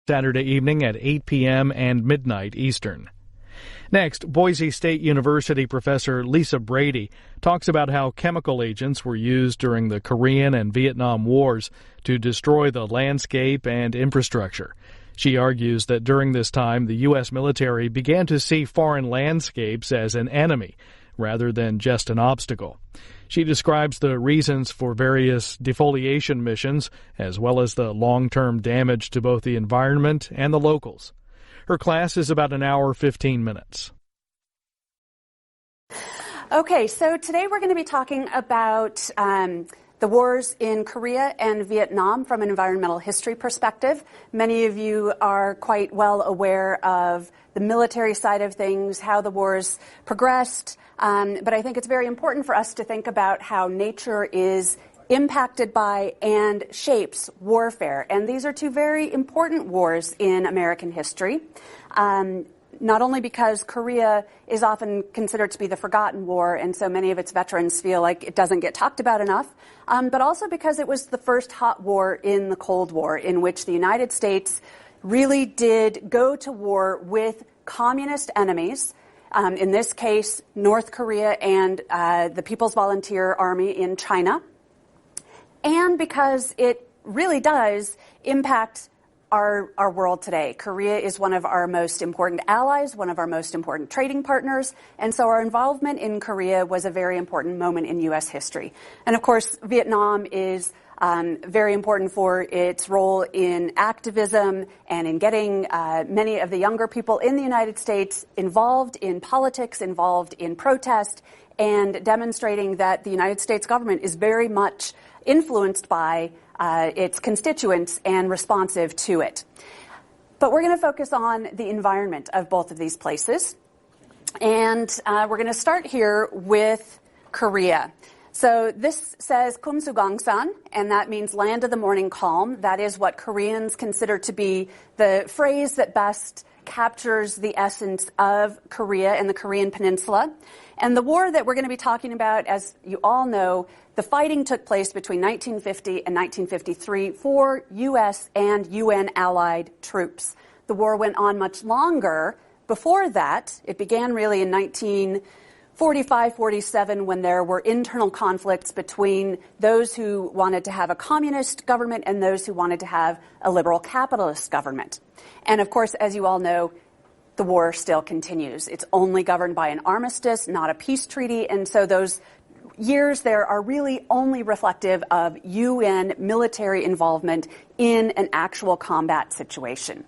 Saturday evening at 8 p.m. and midnight Eastern. Next, Boise State University professor Lisa Brady talks about how chemical agents were used during the Korean and Vietnam Wars to destroy the landscape and infrastructure. She argues that during this time, the U.S. military began to see foreign landscapes as an enemy rather than just an obstacle. She describes the reasons for various defoliation missions, as well as the long-term damage to both the environment and the locals. Her class is about an hour, 15 minutes. Okay, so today we're going to be talking about the wars in Korea and Vietnam from an environmental history perspective. Many of you are quite well aware of the military side of things, how the wars progressed, but I think it's very important for us to think about how nature is impacted by and shapes warfare. And these are two very important wars in American history. Not only because Korea is often considered to be the forgotten war, and so many of its veterans feel like it doesn't get talked about enough, but also because it was the first hot war in the Cold War, in which the United States really did go to war with communist enemies, in this case, North Korea and the People's Volunteer Army in China, and because it really does impact our world today. Korea is one of our most important allies, one of our most important trading partners, and so our involvement in Korea was a very important moment in U.S. history. And of course, Vietnam is very important for its role in activism and in getting many of the younger people in the United States involved in politics, involved in protest, and demonstrating that the United States government is very much influenced by its constituents and responsive to it. But we're going to focus on the environment of both of these places. And we're going to start here with Korea. So this says Kumsugongsan, and that means land of the morning calm. That is what Koreans consider to be the phrase that best captures the essence of Korea and the Korean Peninsula. And the war that we're going to be talking about, as you all know, the fighting took place between 1950 and 1953 for U.S. and UN allied troops. The war went on much longer. Before that, it began really in 1945-47 when there were internal conflicts between those who wanted to have a communist government and those who wanted to have a liberal capitalist government. And of course, as you all know, the war still continues. It's only governed by an armistice, not a peace treaty, and so those years there are really only reflective of UN military involvement in an actual combat situation.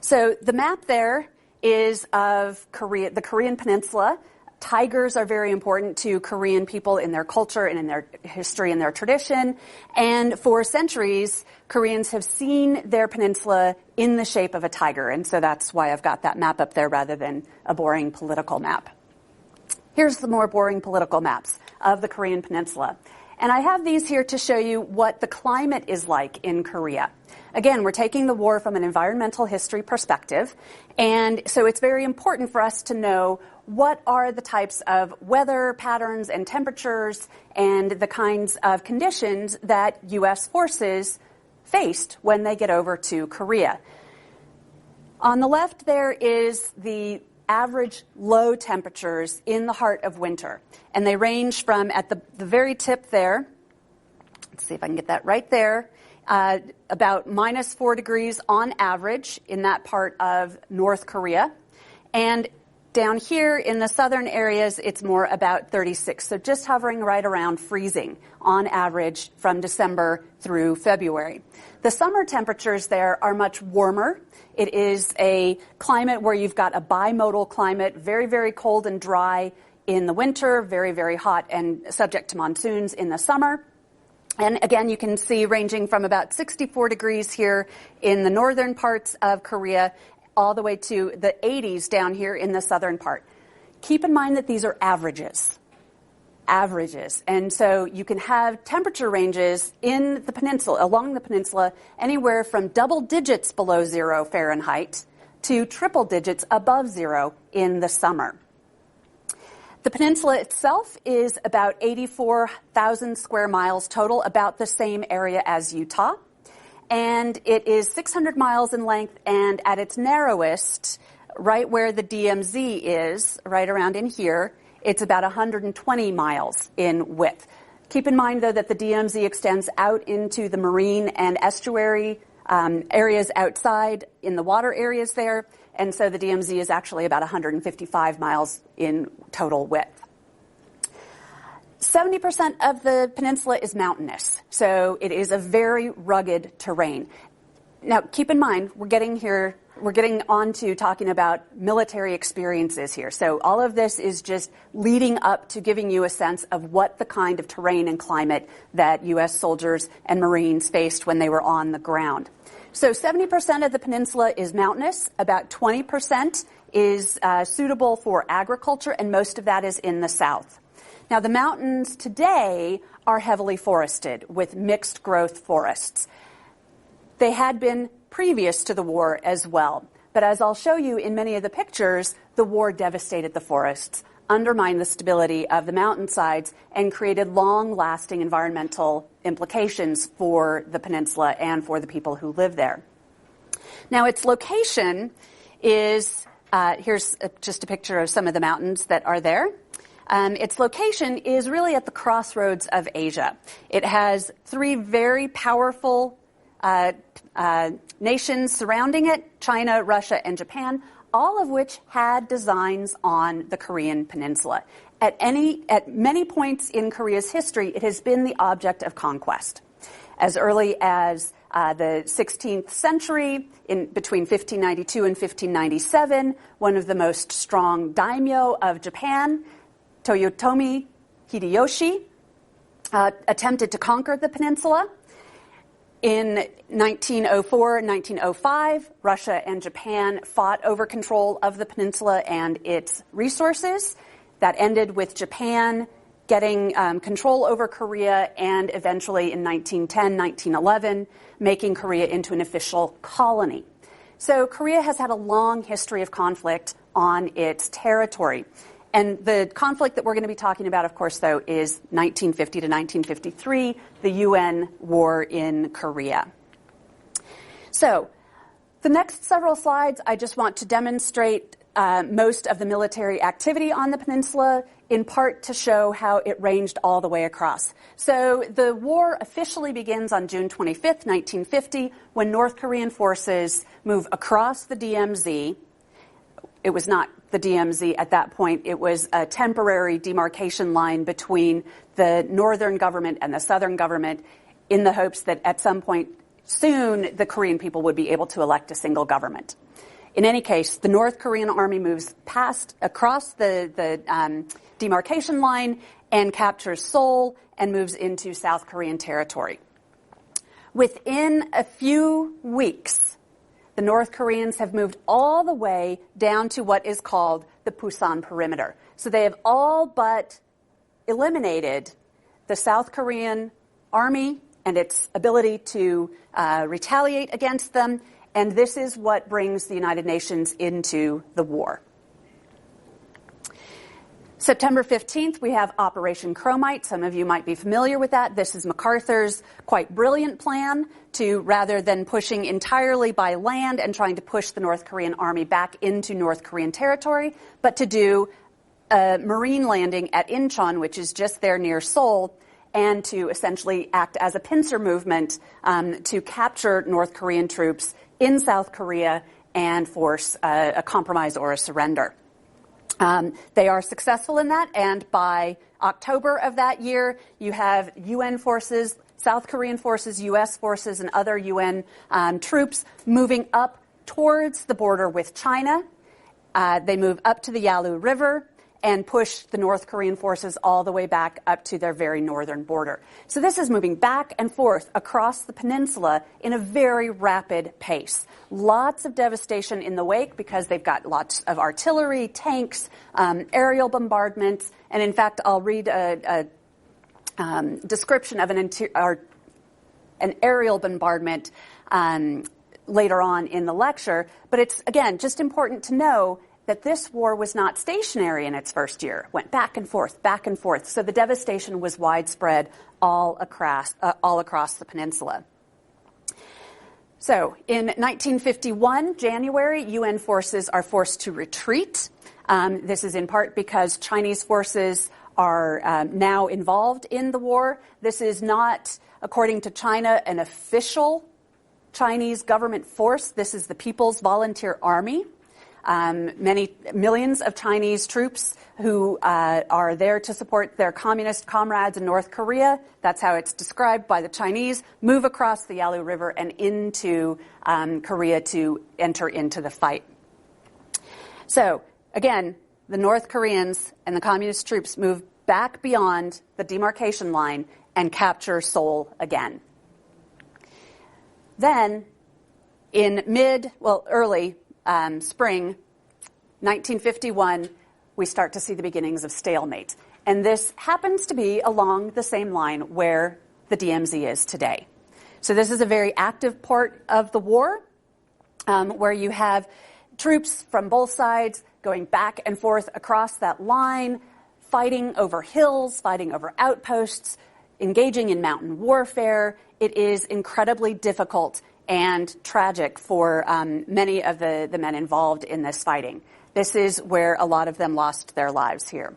So the map there is of Korea, the Korean Peninsula. Tigers are very important to Korean people in their culture and in their history and their tradition. And for centuries, Koreans have seen their peninsula in the shape of a tiger. And so that's why I've got that map up there rather than a boring political map. Here's the more boring political maps of the Korean Peninsula. And I have these here to show you what the climate is like in Korea. Again, we're taking the war from an environmental history perspective. And so it's very important for us to know what are the types of weather patterns and temperatures and the kinds of conditions that U.S. forces faced when they get over to Korea. On the left there is the average low temperatures in the heart of winter. And they range from at the very tip there, let's see if I can get that right there, about -4 degrees on average in that part of North Korea. And down here in the southern areas, it's more about 36. So just hovering right around freezing on average from December through February. The summer temperatures there are much warmer. It is a climate where you've got a bimodal climate, very, very cold and dry in the winter, very, very hot and subject to monsoons in the summer. And again, you can see ranging from about 64 degrees here in the northern parts of Korea all the way to the 80s down here in the southern part. Keep in mind that these are averages. And so you can have temperature ranges in the peninsula, along the peninsula, anywhere from double digits below 0 Fahrenheit to triple digits above 0 in the summer. The peninsula itself is about 84,000 square miles total, about the same area as Utah. and it is 600 miles in length, and at its narrowest, right where the DMZ is, right around in here, it's about 120 miles in width. Keep in mind, though, that the DMZ extends out into the marine and estuary areas outside in the water areas there, and so the DMZ is actually about 155 miles in total width. 70% of the peninsula is mountainous, so it is a very rugged terrain. Now, keep in mind, we're getting on to talking about military experiences here. So all of this is just leading up to giving you a sense of what the kind of terrain and climate that U.S. soldiers and Marines faced when they were on the ground. So 70% of the peninsula is mountainous, about 20% is suitable for agriculture, and most of that is in the south. Now, the mountains today are heavily forested with mixed growth forests. They had been previous to the war as well. But as I'll show you in many of the pictures, the war devastated the forests, undermined the stability of the mountainsides, and created long-lasting environmental implications for the peninsula and for the people who live there. Now, its location is, here's just a picture of some of the mountains that are there. Its location is really at the crossroads of Asia. It has three very powerful nations surrounding it, China, Russia, and Japan, all of which had designs on the Korean peninsula. At many points in Korea's history, it has been the object of conquest. As early as the 16th century, between 1592 and 1597, one of the most strong daimyo of Japan, Toyotomi Hideyoshi, attempted to conquer the peninsula. In 1904 and 1905, Russia and Japan fought over control of the peninsula and its resources. That ended with Japan getting control over Korea, and eventually in 1910, 1911, making Korea into an official colony. So Korea has had a long history of conflict on its territory. And the conflict that we're going to be talking about, of course, though, is 1950 to 1953, the UN war in Korea. So the next several slides, I just want to demonstrate most of the military activity on the peninsula, in part to show how it ranged all the way across. So the war officially begins on June 25th, 1950, when North Korean forces move across the DMZ. It was not the DMZ at that point. It was a temporary demarcation line between the northern government and the southern government, in the hopes that at some point soon the Korean people would be able to elect a single government. In any case, the North Korean army moves across the demarcation line and captures Seoul and moves into South Korean territory. Within a few weeks, the North Koreans have moved all the way down to what is called the Pusan perimeter. So they have all but eliminated the South Korean army and its ability to retaliate against them, and this is what brings the United Nations into the war. September 15th, we have Operation Chromite. Some of you might be familiar with that. This is MacArthur's quite brilliant plan to, rather than pushing entirely by land and trying to push the North Korean army back into North Korean territory, but to do a marine landing at Incheon, which is just there near Seoul, and to essentially act as a pincer movement to capture North Korean troops in South Korea and force a compromise or a surrender. They are successful in that, and by October of that year, you have UN forces, South Korean forces, U.S. forces, and other UN troops moving up towards the border with China. They move up to the Yalu River and push the North Korean forces all the way back up to their very northern border. So this is moving back and forth across the peninsula in a very rapid pace. Lots of devastation in the wake because they've got lots of artillery, tanks, aerial bombardments, and in fact, I'll read a description of an aerial bombardment later on in the lecture. But it's, again, just important to know that this war was not stationary in its first year. It went back and forth, back and forth. So the devastation was widespread all across the peninsula. So in 1951, January, UN forces are forced to retreat. This is in part because Chinese forces are now involved in the war. This is not, according to China, an official Chinese government force. This is the People's Volunteer Army. Millions of Chinese troops who are there to support their communist comrades in North Korea. That's how it's described by the Chinese. Move across the Yalu River and into Korea to enter into the fight. So, again, the North Koreans and the communist troops move back beyond the demarcation line and capture Seoul again. Then, in early spring 1951, we start to see the beginnings of stalemate. And this happens to be along the same line where the DMZ is today. So this is a very active part of the war, where you have troops from both sides going back and forth across that line, fighting over hills, fighting over outposts, engaging in mountain warfare. It is incredibly difficult and tragic for many of the men involved in this fighting. This is where a lot of them lost their lives here.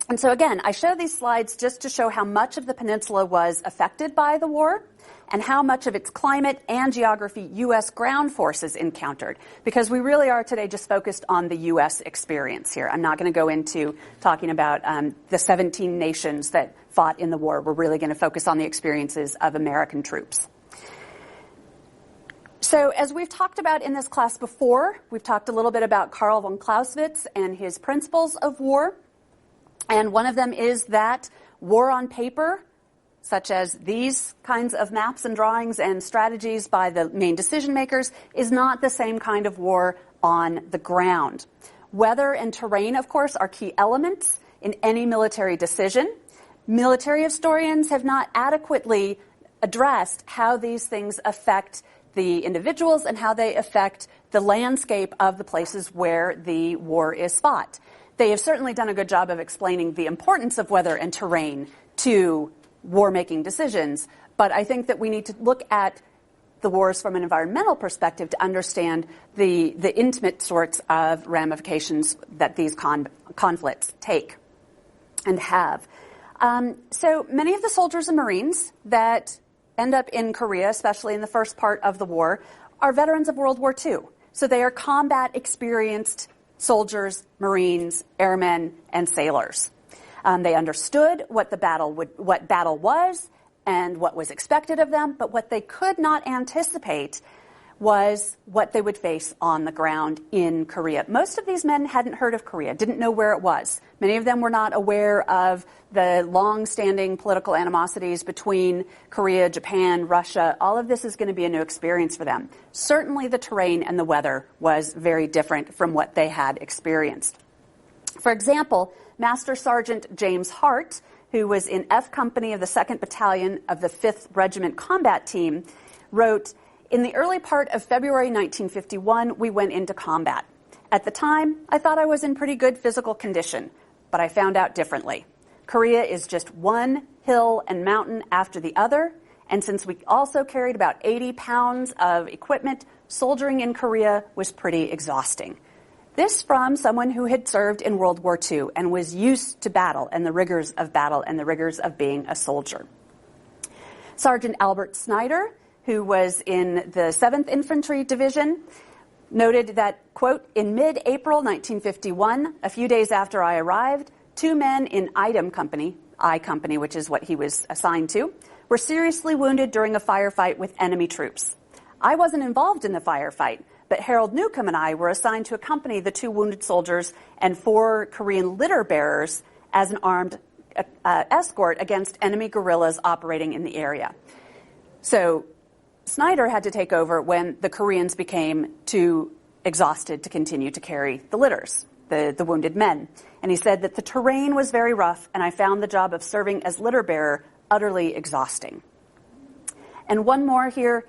And so again, I show these slides just to show how much of the peninsula was affected by the war and how much of its climate and geography U.S. ground forces encountered, because we really are today just focused on the U.S. experience here. I'm not going to go into talking about the 17 nations that fought in the war. We're really going to focus on the experiences of American troops. So as we've talked about in this class before, we've talked a little bit about Karl von Clausewitz and his principles of war. And one of them is that war on paper, such as these kinds of maps and drawings and strategies by the main decision makers, is not the same kind of war on the ground. Weather and terrain, of course, are key elements in any military decision. Military historians have not adequately addressed how these things affect the individuals and how they affect the landscape of the places where the war is fought. They have certainly done a good job of explaining the importance of weather and terrain to war-making decisions, but I think that we need to look at the wars from an environmental perspective to understand the intimate sorts of ramifications that these conflicts take and have. So many of the soldiers and Marines that end up in Korea, especially in the first part of the war, are veterans of World War II. So they are combat experienced soldiers, Marines, airmen, and sailors. They understood what battle was and what was expected of them, but what they could not anticipate was what they would face on the ground in Korea. Most of these men hadn't heard of Korea, didn't know where it was. Many of them were not aware of the long-standing political animosities between Korea, Japan, Russia. All of this is going to be a new experience for them. Certainly the terrain and the weather was very different from what they had experienced. For example, Master Sergeant James Hart, who was in F Company of the 2nd Battalion of the 5th Regiment Combat Team, wrote, "In the early part of February 1951, we went into combat. At the time, I thought I was in pretty good physical condition, but I found out differently. Korea is just one hill and mountain after the other, and since we also carried about 80 pounds of equipment, soldiering in Korea was pretty exhausting." This from someone who had served in World War II and was used to battle and the rigors of battle and the rigors of being a soldier. Sergeant Albert Snyder, who was in the 7th Infantry Division, noted that, quote, "In mid-April 1951, a few days after I arrived, 2 men in I Company, which is what he was assigned to, were seriously wounded during a firefight with enemy troops. I wasn't involved in the firefight, but Harold Newcomb and I were assigned to accompany the 2 wounded soldiers and 4 Korean litter bearers as an armed escort against enemy guerrillas operating in the area." So Snyder had to take over when the Koreans became too exhausted to continue to carry the litters, the wounded men. And he said that the terrain was very rough, and I found the job of serving as litter bearer utterly exhausting. And one more here,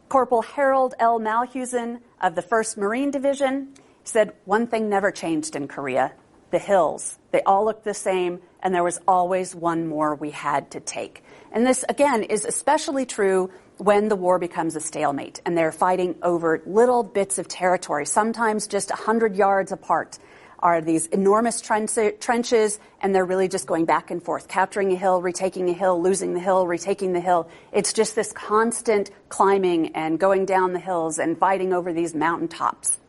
Corporal Harold L. Malhusen of the 1st Marine Division said, "One thing never changed in Korea, the hills. They all looked the same, and there was always one more we had to take." And this, again, is especially true when the war becomes a stalemate and they're fighting over little bits of territory, sometimes just 100 yards apart are these enormous trenches, and they're really just going back and forth, capturing a hill, retaking a hill, losing the hill, retaking the hill. It's just this constant climbing and going down the hills and fighting over these mountaintops.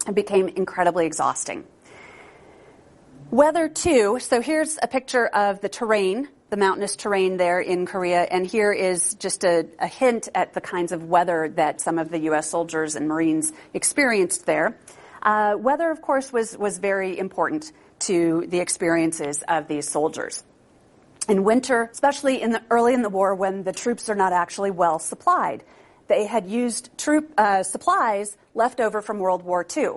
It became incredibly exhausting. Weather, too. So here's a picture of the terrain, the mountainous terrain there in Korea, and here is just a hint at the kinds of weather that some of the U.S. soldiers and Marines experienced there. Weather, of course, was very important to the experiences of these soldiers. In winter, especially early in the war when the troops are not actually well supplied, they had used supplies left over from World War II,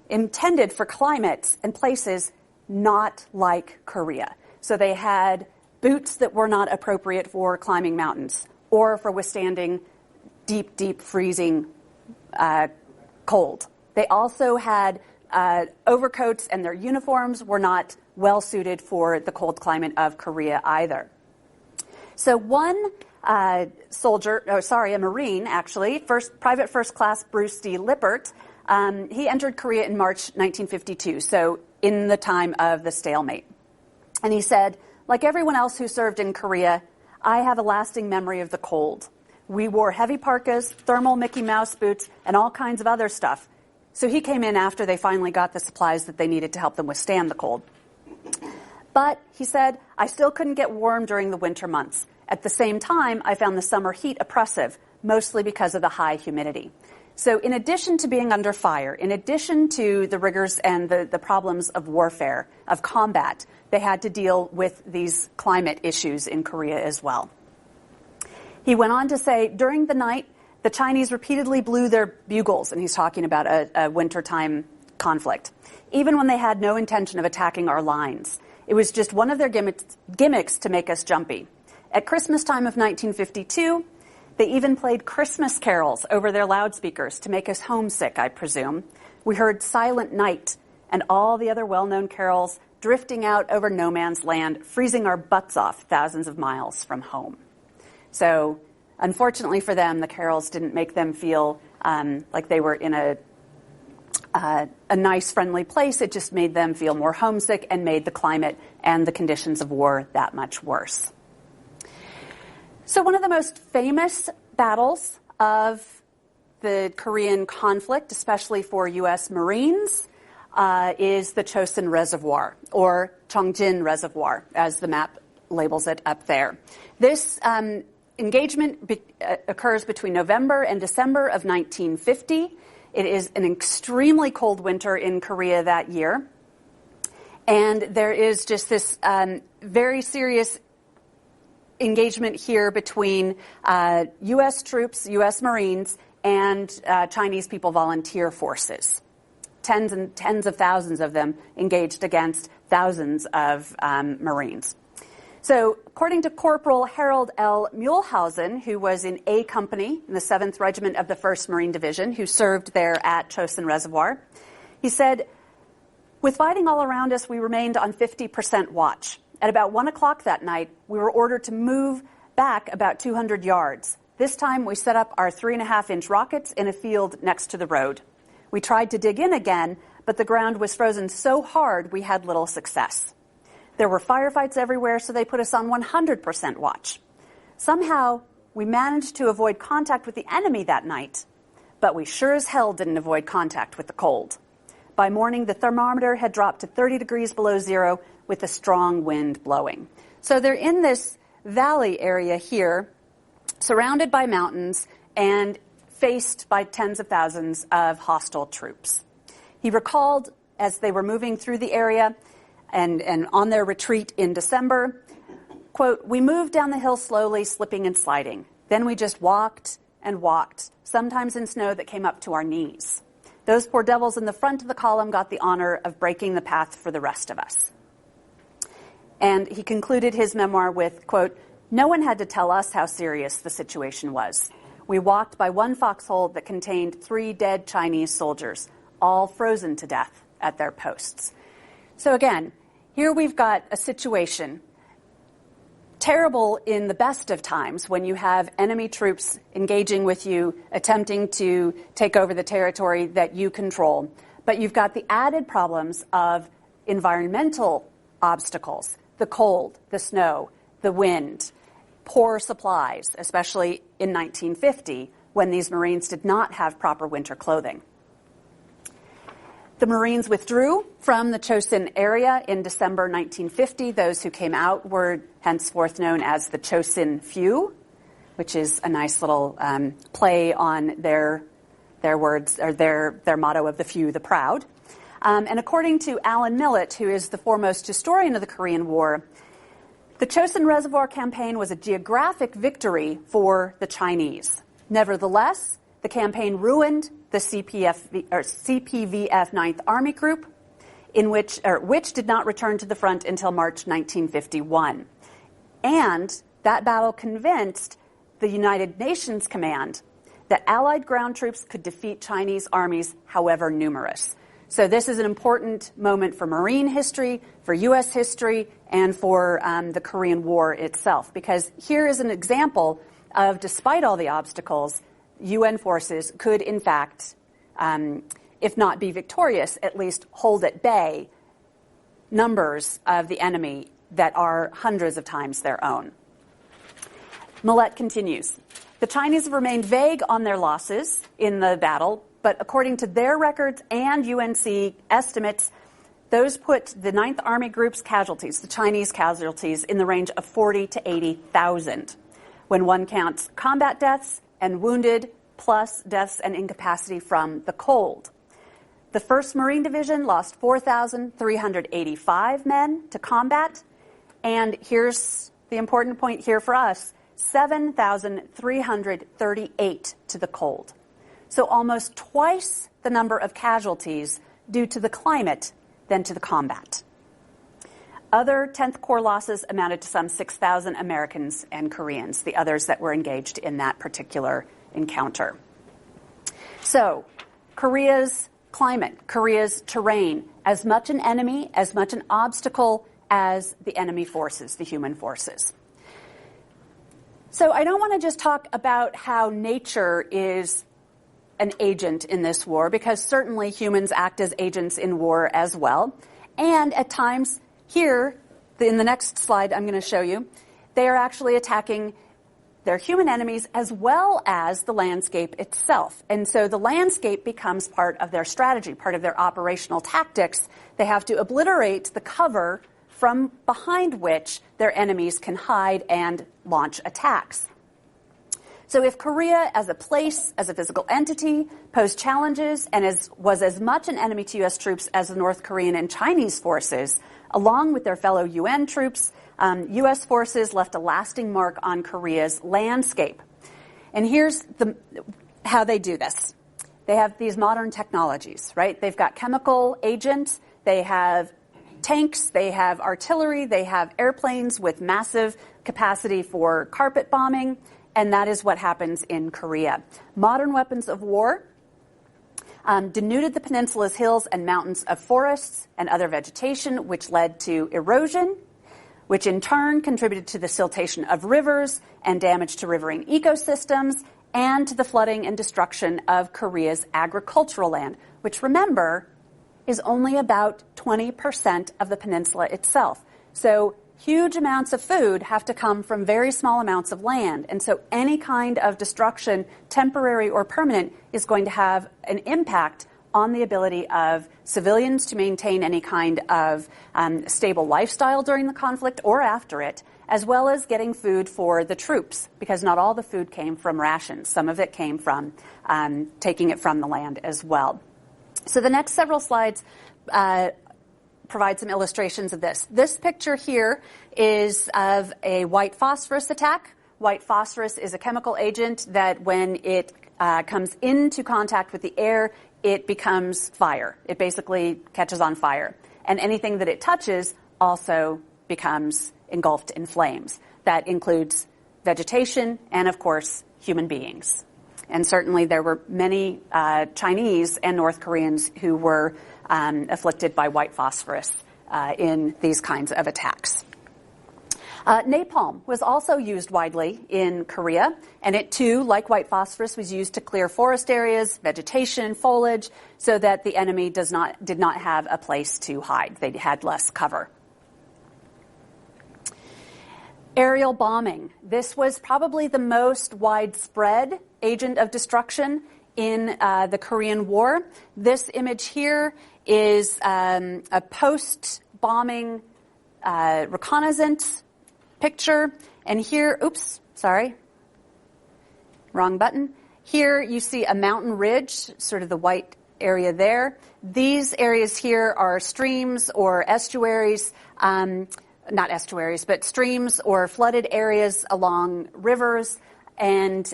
intended for climates and places not like Korea. So they had boots that were not appropriate for climbing mountains or for withstanding deep, deep freezing cold. They also had overcoats, and their uniforms were not well suited for the cold climate of Korea either. So one a Marine actually, Private First Class Bruce D. Lippert, he entered Korea in March 1952, so in the time of the stalemate. And he said, like everyone else who served in Korea, I have a lasting memory of the cold. We wore heavy parkas, thermal Mickey Mouse boots, and all kinds of other stuff. So he came in after they finally got the supplies that they needed to help them withstand the cold. But, he said, I still couldn't get warm during the winter months. At the same time, I found the summer heat oppressive, mostly because of the high humidity. So in addition to being under fire, in addition to the rigors and the problems of warfare, of combat, they had to deal with these climate issues in Korea as well. He went on to say, during the night, the Chinese repeatedly blew their bugles, and he's talking about a wintertime conflict, even when they had no intention of attacking our lines. It was just one of their gimmicks to make us jumpy. At Christmas time of 1952, they even played Christmas carols over their loudspeakers to make us homesick, I presume. We heard Silent Night and all the other well-known carols drifting out over no man's land, freezing our butts off thousands of miles from home. So, unfortunately for them, the carols didn't make them feel like they were in a nice, friendly place. It just made them feel more homesick and made the climate and the conditions of war that much worse. So one of the most famous battles of the Korean conflict, especially for U.S. Marines, is the Chosin Reservoir, or Cheongjin Reservoir, as the map labels it up there. This engagement occurs between November and December of 1950. It is an extremely cold winter in Korea that year. And there is just this very serious engagement here between U.S. troops, U.S. Marines, and Chinese People Volunteer Forces. Tens and tens of thousands of them engaged against thousands of Marines. So, according to Corporal Harold L. Muehlhausen, who was in A Company in the 7th Regiment of the 1st Marine Division, who served there at Chosin Reservoir, he said, with fighting all around us, we remained on 50% watch. At about 1 o'clock that night, we were ordered to move back about 200 yards. This time, we set up our 3.5-inch rockets in a field next to the road. We tried to dig in again, but the ground was frozen so hard we had little success. There were firefights everywhere, so they put us on 100% watch. Somehow, we managed to avoid contact with the enemy that night, but we sure as hell didn't avoid contact with the cold. By morning, the thermometer had dropped to 30 degrees below zero with a strong wind blowing. So they're in this valley area here, surrounded by mountains and faced by tens of thousands of hostile troops. He recalled, as they were moving through the area and on their retreat in December, quote, we moved down the hill slowly, slipping and sliding. Then we just walked and walked, sometimes in snow that came up to our knees. Those poor devils in the front of the column got the honor of breaking the path for the rest of us. And he concluded his memoir with, quote, no one had to tell us how serious the situation was. We walked by one foxhole that contained 3 dead Chinese soldiers, all frozen to death at their posts. So again, here we've got a situation terrible in the best of times when you have enemy troops engaging with you, attempting to take over the territory that you control. But you've got the added problems of environmental obstacles, the cold, the snow, the wind, poor supplies, especially in 1950 when these Marines did not have proper winter clothing. The Marines withdrew from the Chosin area in December 1950. Those who came out were henceforth known as the Chosin Few, which is a nice little play on their words, or their motto of the few, the proud. And according to Alan Millett, who is the foremost historian of the Korean War, the Chosin Reservoir campaign was a geographic victory for the Chinese. Nevertheless, the campaign ruined the CPVF 9th Army Group, which did not return to the front until March 1951. And that battle convinced the United Nations Command that Allied ground troops could defeat Chinese armies, however numerous. So this is an important moment for Marine history, for U.S. history, and for the Korean War itself. Because here is an example of, despite all the obstacles, UN forces could, in fact, if not be victorious, at least hold at bay numbers of the enemy that are hundreds of times their own. Millett continues. The Chinese have remained vague on their losses in the battle, but according to their records and UNC estimates, those put the 9th Army Group's casualties, the Chinese casualties, in the range of 40 to 80,000, when one counts combat deaths and wounded, plus deaths and incapacity from the cold. The 1st Marine Division lost 4,385 men to combat, and here's the important point here for us, 7,338 to the cold. So almost twice the number of casualties due to the climate than to the combat. Other 10th Corps losses amounted to some 6,000 Americans and Koreans, the others that were engaged in that particular encounter. So, Korea's climate, Korea's terrain, as much an enemy, as much an obstacle as the enemy forces, the human forces. So I don't want to just talk about how nature is an agent in this war, because certainly humans act as agents in war as well. And at times, here, in the next slide I'm going to show you, they are actually attacking their human enemies as well as the landscape itself. And so the landscape becomes part of their strategy, part of their operational tactics. They have to obliterate the cover from behind which their enemies can hide and launch attacks. So if Korea as a place, as a physical entity, posed challenges and was as much an enemy to U.S. troops as the North Korean and Chinese forces, along with their fellow UN troops, U.S. forces left a lasting mark on Korea's landscape. And here's how they do this. They have these modern technologies, right? They've got chemical agents, they have tanks, they have artillery, they have airplanes with massive capacity for carpet bombing, and that is what happens in Korea. Modern weapons of war denuded the peninsula's hills and mountains of forests and other vegetation, which led to erosion, which in turn contributed to the siltation of rivers and damage to riverine ecosystems, and to the flooding and destruction of Korea's agricultural land, which, remember, is only about 20% of the peninsula itself. So huge amounts of food have to come from very small amounts of land. And so any kind of destruction, temporary or permanent, is going to have an impact on the ability of civilians to maintain any kind of stable lifestyle during the conflict or after it, as well as getting food for the troops, because not all the food came from rations. Some of it came from taking it from the land as well. So the next several slides provide some illustrations of this. This picture here is of a white phosphorus attack. White phosphorus is a chemical agent that when it comes into contact with the air, it becomes fire. It basically catches on fire. And anything that it touches also becomes engulfed in flames. That includes vegetation and, of course, human beings. And certainly there were many Chinese and North Koreans who were afflicted by white phosphorus in these kinds of attacks. Napalm was also used widely in Korea, and it too, like white phosphorus, was used to clear forest areas, vegetation, foliage, so that the enemy did not have a place to hide. They had less cover. Aerial bombing. This was probably the most widespread agent of destruction in the Korean War. This image here is a post-bombing reconnaissance picture. And here, oops, sorry, wrong button. Here you see a mountain ridge, sort of the white area there. These areas here are streams or estuaries, not estuaries, but streams or flooded areas along rivers and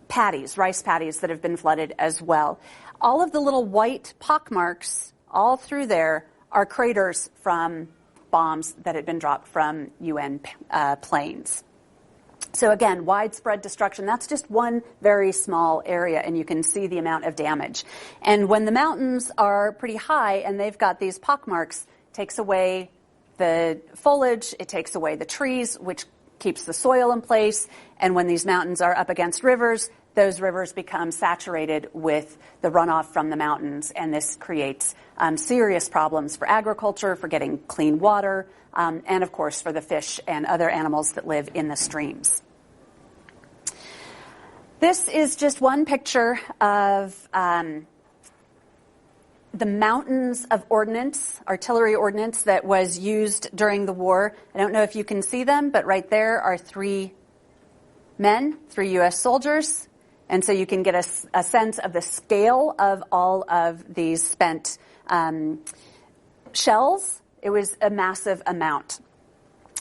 paddies, rice paddies that have been flooded as well. All of the little white pockmarks all through there are craters from bombs that had been dropped from UN planes. So again, widespread destruction. That's just one very small area, and you can see the amount of damage. And when the mountains are pretty high and they've got these pockmarks, it takes away the foliage, it takes away the trees, which keeps the soil in place. And when these mountains are up against rivers, those rivers become saturated with the runoff from the mountains, and this creates serious problems for agriculture, for getting clean water, and of course for the fish and other animals that live in the streams. This is just one picture of the mountains of ordnance, artillery ordnance that was used during the war. I don't know if you can see them, but right there are three men, 3 U.S. soldiers. And so you can get a sense of the scale of all of these spent shells. It was a massive amount.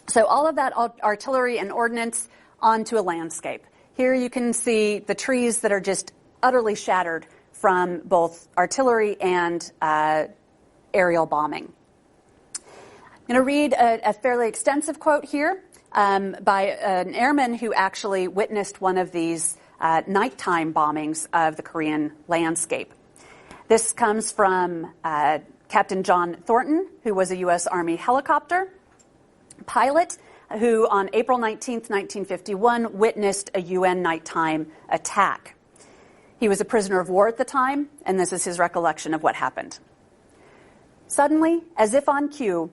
So all of that artillery and ordnance onto a landscape. Here you can see the trees that are just utterly shattered from both artillery and aerial bombing. I'm going to read a fairly extensive quote here by an airman who actually witnessed one of these nighttime bombings of the Korean landscape. This comes from Captain John Thornton, who was a U.S. Army helicopter pilot, who on April 19th, 1951, witnessed a UN nighttime attack. He was a prisoner of war at the time, and this is his recollection of what happened. Suddenly, as if on cue,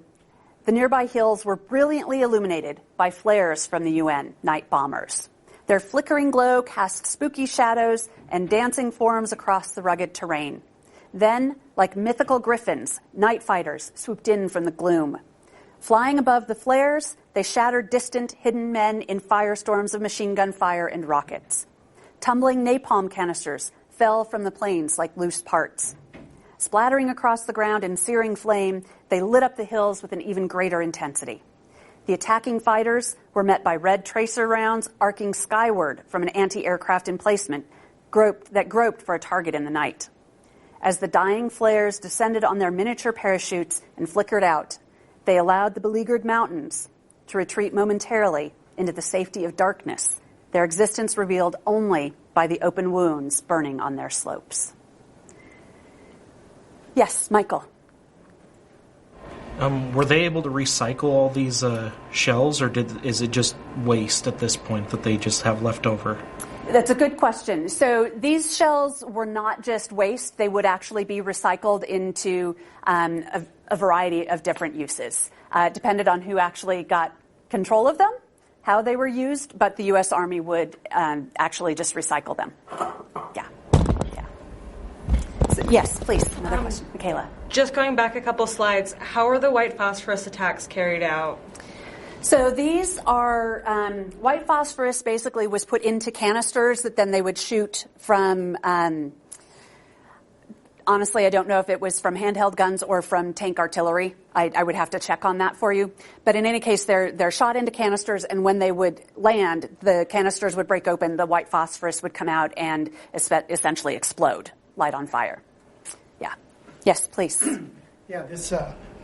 the nearby hills were brilliantly illuminated by flares from the UN night bombers. Their flickering glow cast spooky shadows and dancing forms across the rugged terrain. Then, like mythical griffins, night fighters swooped in from the gloom. Flying above the flares, they shattered distant, hidden men in firestorms of machine gun fire and rockets. Tumbling napalm canisters fell from the planes like loose parts. Splattering across the ground in searing flame, they lit up the hills with an even greater intensity. The attacking fighters were met by red tracer rounds arcing skyward from an anti-aircraft emplacement that groped for a target in the night. As the dying flares descended on their miniature parachutes and flickered out, they allowed the beleaguered mountains to retreat momentarily into the safety of darkness, their existence revealed only by the open wounds burning on their slopes. Yes, Michael. Were they able to recycle all these shells, or is it just waste at this point that they just have left over? That's a good question. So these shells were not just waste. They would actually be recycled into a variety of different uses. Depended on who actually got control of them, how they were used, but the U.S. Army would actually just recycle them. Yeah. So, yes, please, another question. Michaela. Just going back a couple slides, how are the white phosphorus attacks carried out? So these are, white phosphorus basically was put into canisters that then they would shoot from, honestly, I don't know if it was from handheld guns or from tank artillery. I would have to check on that for you. But in any case, they're shot into canisters, and when they would land, the canisters would break open, the white phosphorus would come out and essentially explode, light on fire. Yeah. Yes, please. Yeah, this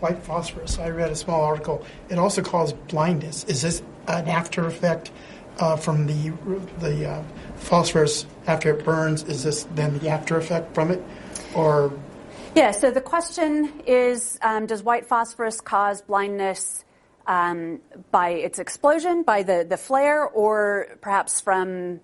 white phosphorus, I read a small article. It also caused blindness. Is this an after effect from the phosphorus after it burns? Is this then the after effect from it? Or yeah, so the question is, does white phosphorus cause blindness by its explosion, by the flare, or perhaps from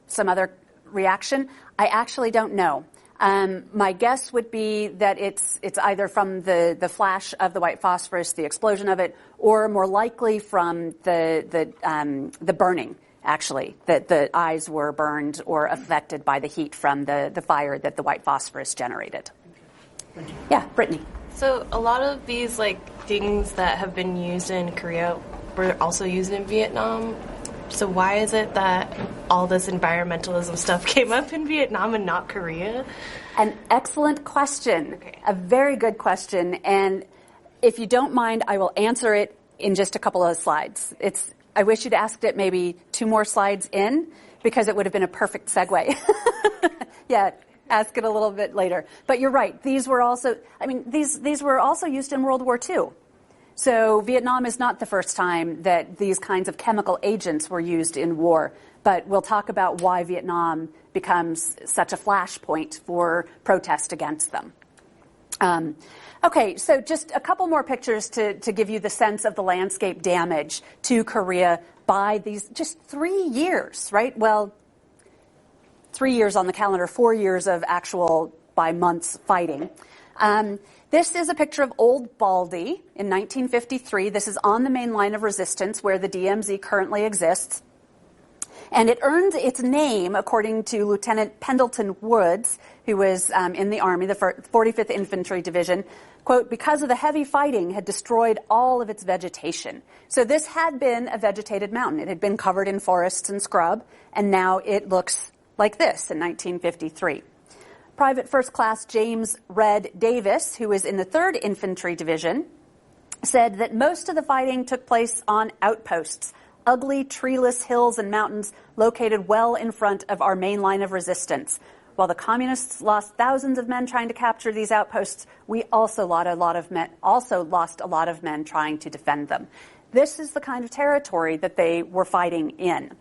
some other reaction? I actually don't know. My guess would be that it's either from the flash of the white phosphorus, the explosion of it, or more likely from the burning, actually, that the eyes were burned or affected by the heat from the fire that the white phosphorus generated. Yeah, Brittany. So a lot of these things that have been used in Korea were also used in Vietnam. So why is it that all this environmentalism stuff came up in Vietnam and not Korea? An excellent question. Okay. A very good question. And if you don't mind, I will answer it in just a couple of slides. I wish you'd asked it maybe 2 more slides in, because it would have been a perfect segue. Yeah, ask it a little bit later. But you're right. These were also used in World War II. So Vietnam is not the first time that these kinds of chemical agents were used in war, but we'll talk about why Vietnam becomes such a flashpoint for protest against them. Okay, so just a couple more pictures to give you the sense of the landscape damage to Korea by these just 3 years, right? Well, 3 years on the calendar, 4 years of actual by months fighting. This is a picture of Old Baldy in 1953. This is on the main line of resistance where the DMZ currently exists. And it earned its name, according to Lieutenant Pendleton Woods, who was in the Army, the 45th Infantry Division, quote, because of the heavy fighting had destroyed all of its vegetation. So this had been a vegetated mountain. It had been covered in forests and scrub, and now it looks like this in 1953. Private First Class James Red Davis, who was in the 3rd Infantry Division, said that most of the fighting took place on outposts, ugly, treeless hills and mountains located well in front of our main line of resistance. While the communists lost thousands of men trying to capture these outposts, we also lost a lot of men trying to defend them. This is the kind of territory that they were fighting in.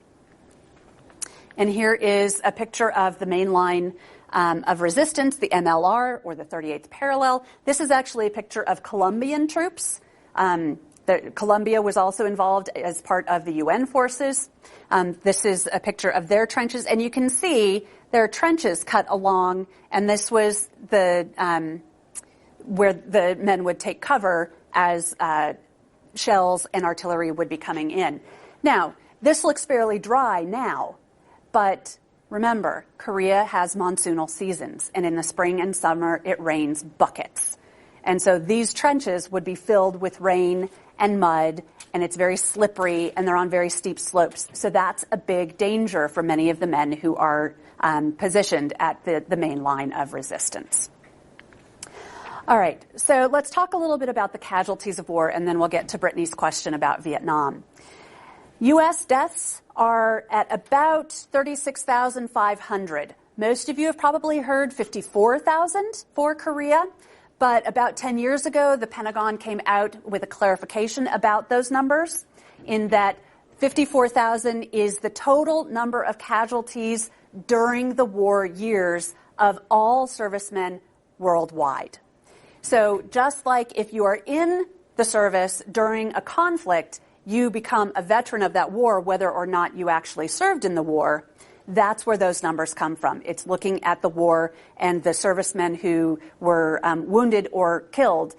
And here is a picture of the main line of resistance, the MLR, or the 38th parallel. This is actually a picture of Colombian troops. Colombia was also involved as part of the UN forces. This is a picture of their trenches, and you can see there are trenches cut along, and this was the where the men would take cover as shells and artillery would be coming in. Now, this looks fairly dry now, but remember, Korea has monsoonal seasons, and in the spring and summer, it rains buckets. And so these trenches would be filled with rain and mud, and it's very slippery, and they're on very steep slopes. So that's a big danger for many of the men who are positioned at the main line of resistance. All right, so let's talk a little bit about the casualties of war, and then we'll get to Brittany's question about Vietnam. U.S. deaths are at about 36,500. Most of you have probably heard 54,000 for Korea. But about 10 years ago, the Pentagon came out with a clarification about those numbers, in that 54,000 is the total number of casualties during the war years of all servicemen worldwide. So just like if you are in the service during a conflict, you become a veteran of that war, whether or not you actually served in the war. That's where those numbers come from. It's looking at the war and the servicemen who were wounded or killed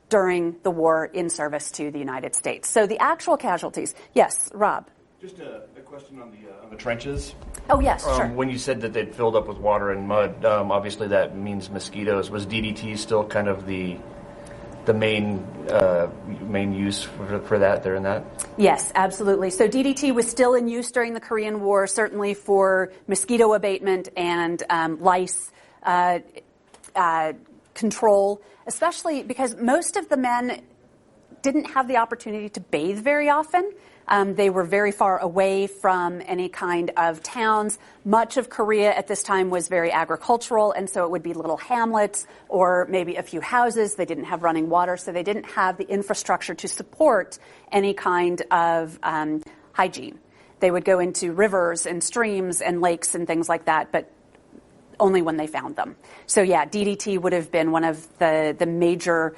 during the war in service to the United States. So the actual casualties, yes, Rob. Just a question on the trenches. Oh, yes, sure. When you said that they'd filled up with water and mud, obviously that means mosquitoes. Was DDT still kind of the main use for that there in that? Yes, absolutely. So DDT was still in use during the Korean War, certainly for mosquito abatement and lice control, especially because most of the men didn't have the opportunity to bathe very often. They were very far away from any kind of towns. Much of Korea at this time was very agricultural, and so it would be little hamlets or maybe a few houses. They didn't have running water, so they didn't have the infrastructure to support any kind of hygiene. They would go into rivers and streams and lakes and things like that, but only when they found them. So yeah, DDT would have been one of the major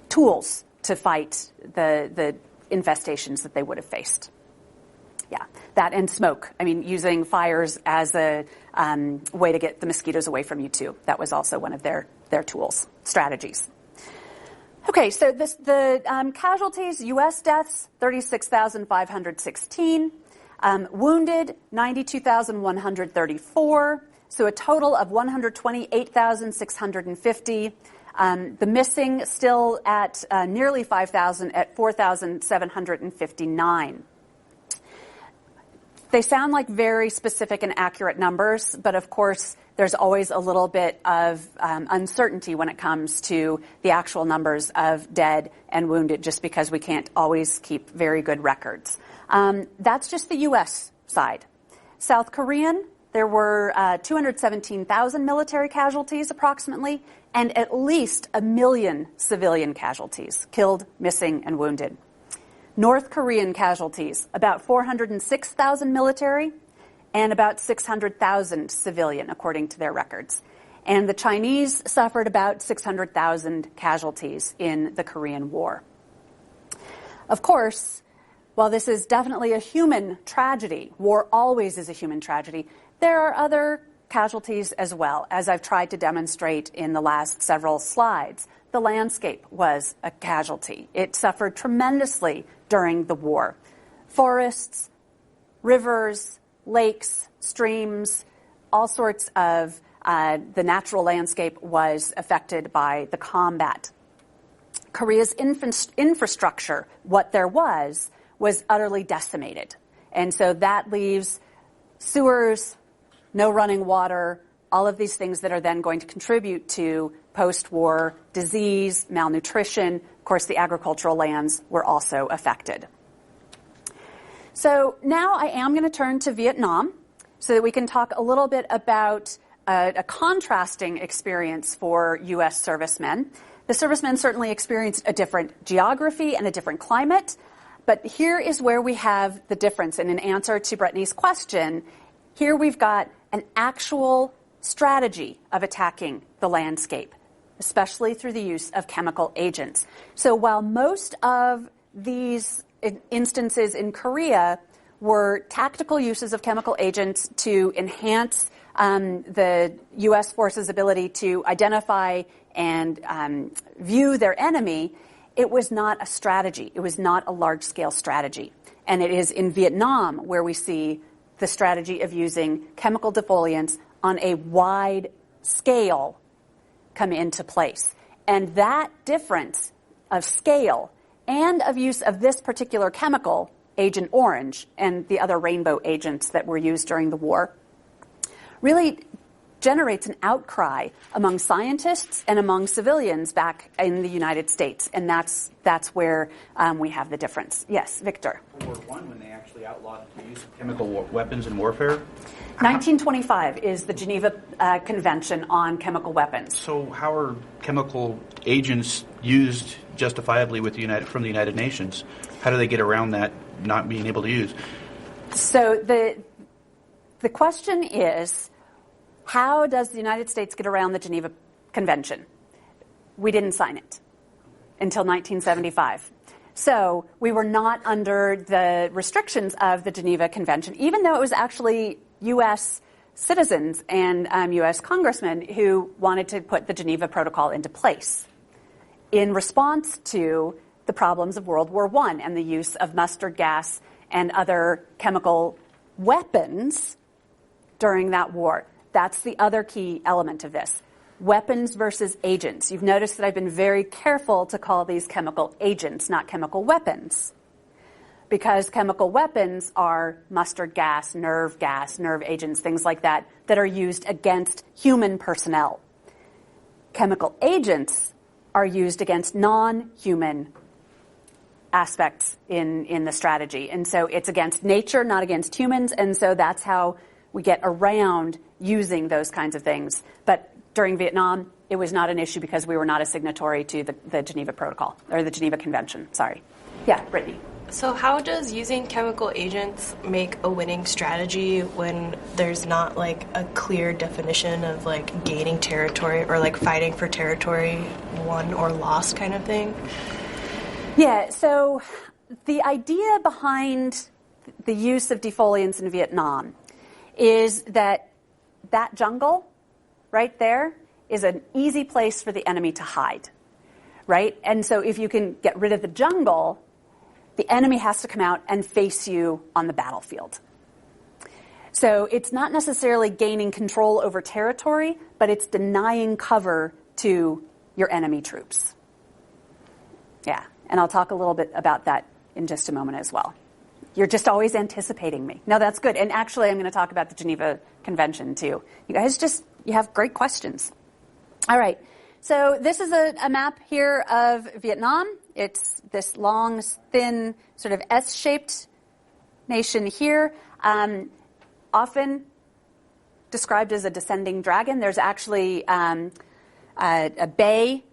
tools to fight the infestations that they would have faced. Yeah, that and smoke. I mean, using fires as a way to get the mosquitoes away from you too. That was also one of their tools, strategies. Okay, so the casualties, U.S. deaths, 36,516. Wounded, 92,134. So a total of 128,650. The missing still at nearly 5,000 at 4,759. They sound like very specific and accurate numbers, but of course there's always a little bit of uncertainty when it comes to the actual numbers of dead and wounded, just because we can't always keep very good records. That's just the U.S. side. South Korean, there were 217,000 military casualties approximately, and at least 1 million civilian casualties, killed, missing, and wounded. North Korean casualties, about 406,000 military and about 600,000 civilian, according to their records. And the Chinese suffered about 600,000 casualties in the Korean War. Of course, while this is definitely a human tragedy, war always is a human tragedy, there are other casualties as well, as I've tried to demonstrate in the last several slides. The landscape was a casualty. It suffered tremendously during the war. Forests, rivers, lakes, streams, all sorts of the natural landscape was affected by the combat. Korea's infrastructure, what there was utterly decimated. And so that leaves sewers, no running water, all of these things that are then going to contribute to post-war disease, malnutrition. Of course, the agricultural lands were also affected. So now I am going to turn to Vietnam so that we can talk a little bit about a contrasting experience for U.S. servicemen. The servicemen certainly experienced a different geography and a different climate, but here is where we have the difference. And in answer to Brittany's question, here we've got an actual strategy of attacking the landscape, especially through the use of chemical agents. So while most of these instances in Korea were tactical uses of chemical agents to enhance the U.S. forces' ability to identify and view their enemy, it was not a strategy. It was not a large-scale strategy. And it is in Vietnam where we see the strategy of using chemical defoliants on a wide scale come into place. And that difference of scale and of use of this particular chemical, Agent Orange, and the other rainbow agents that were used during the war, really generates an outcry among scientists and among civilians back in the United States. And that's where we have the difference. Yes, Victor. World War I, when they actually outlawed the use of chemical weapons in warfare? 1925 is the Geneva Convention on Chemical Weapons. So how are chemical agents used justifiably from the United Nations? How do they get around that not being able to use? So the question is, how does the United States get around the Geneva Convention? We didn't sign it until 1975. So we were not under the restrictions of the Geneva Convention, even though it was actually U.S. citizens and U.S. congressmen who wanted to put the Geneva Protocol into place in response to the problems of World War I and the use of mustard gas and other chemical weapons during that war. That's the other key element of this. Weapons versus agents. You've noticed that I've been very careful to call these chemical agents, not chemical weapons, because chemical weapons are mustard gas, nerve agents, things like that are used against human personnel. Chemical agents are used against non-human aspects in the strategy. And so it's against nature, not against humans, and so that's how we get around using those kinds of things. But during Vietnam, it was not an issue because we were not a signatory to the Geneva Protocol, or the Geneva Convention, sorry. Yeah, Brittany. So how does using chemical agents make a winning strategy when there's not like a clear definition of like gaining territory or like fighting for territory won or lost kind of thing? Yeah, so the idea behind the use of defoliants in Vietnam is that jungle right there is an easy place for the enemy to hide, right? And so if you can get rid of the jungle, the enemy has to come out and face you on the battlefield. So it's not necessarily gaining control over territory, but it's denying cover to your enemy troops. Yeah, and I'll talk a little bit about that in just a moment as well. You're just always anticipating me. No, that's good. And actually, I'm going to talk about the Geneva Convention, too. You guys you have great questions. All right. So this is a map here of Vietnam. It's this long, thin, sort of S-shaped nation here, often described as a descending dragon. There's actually a bay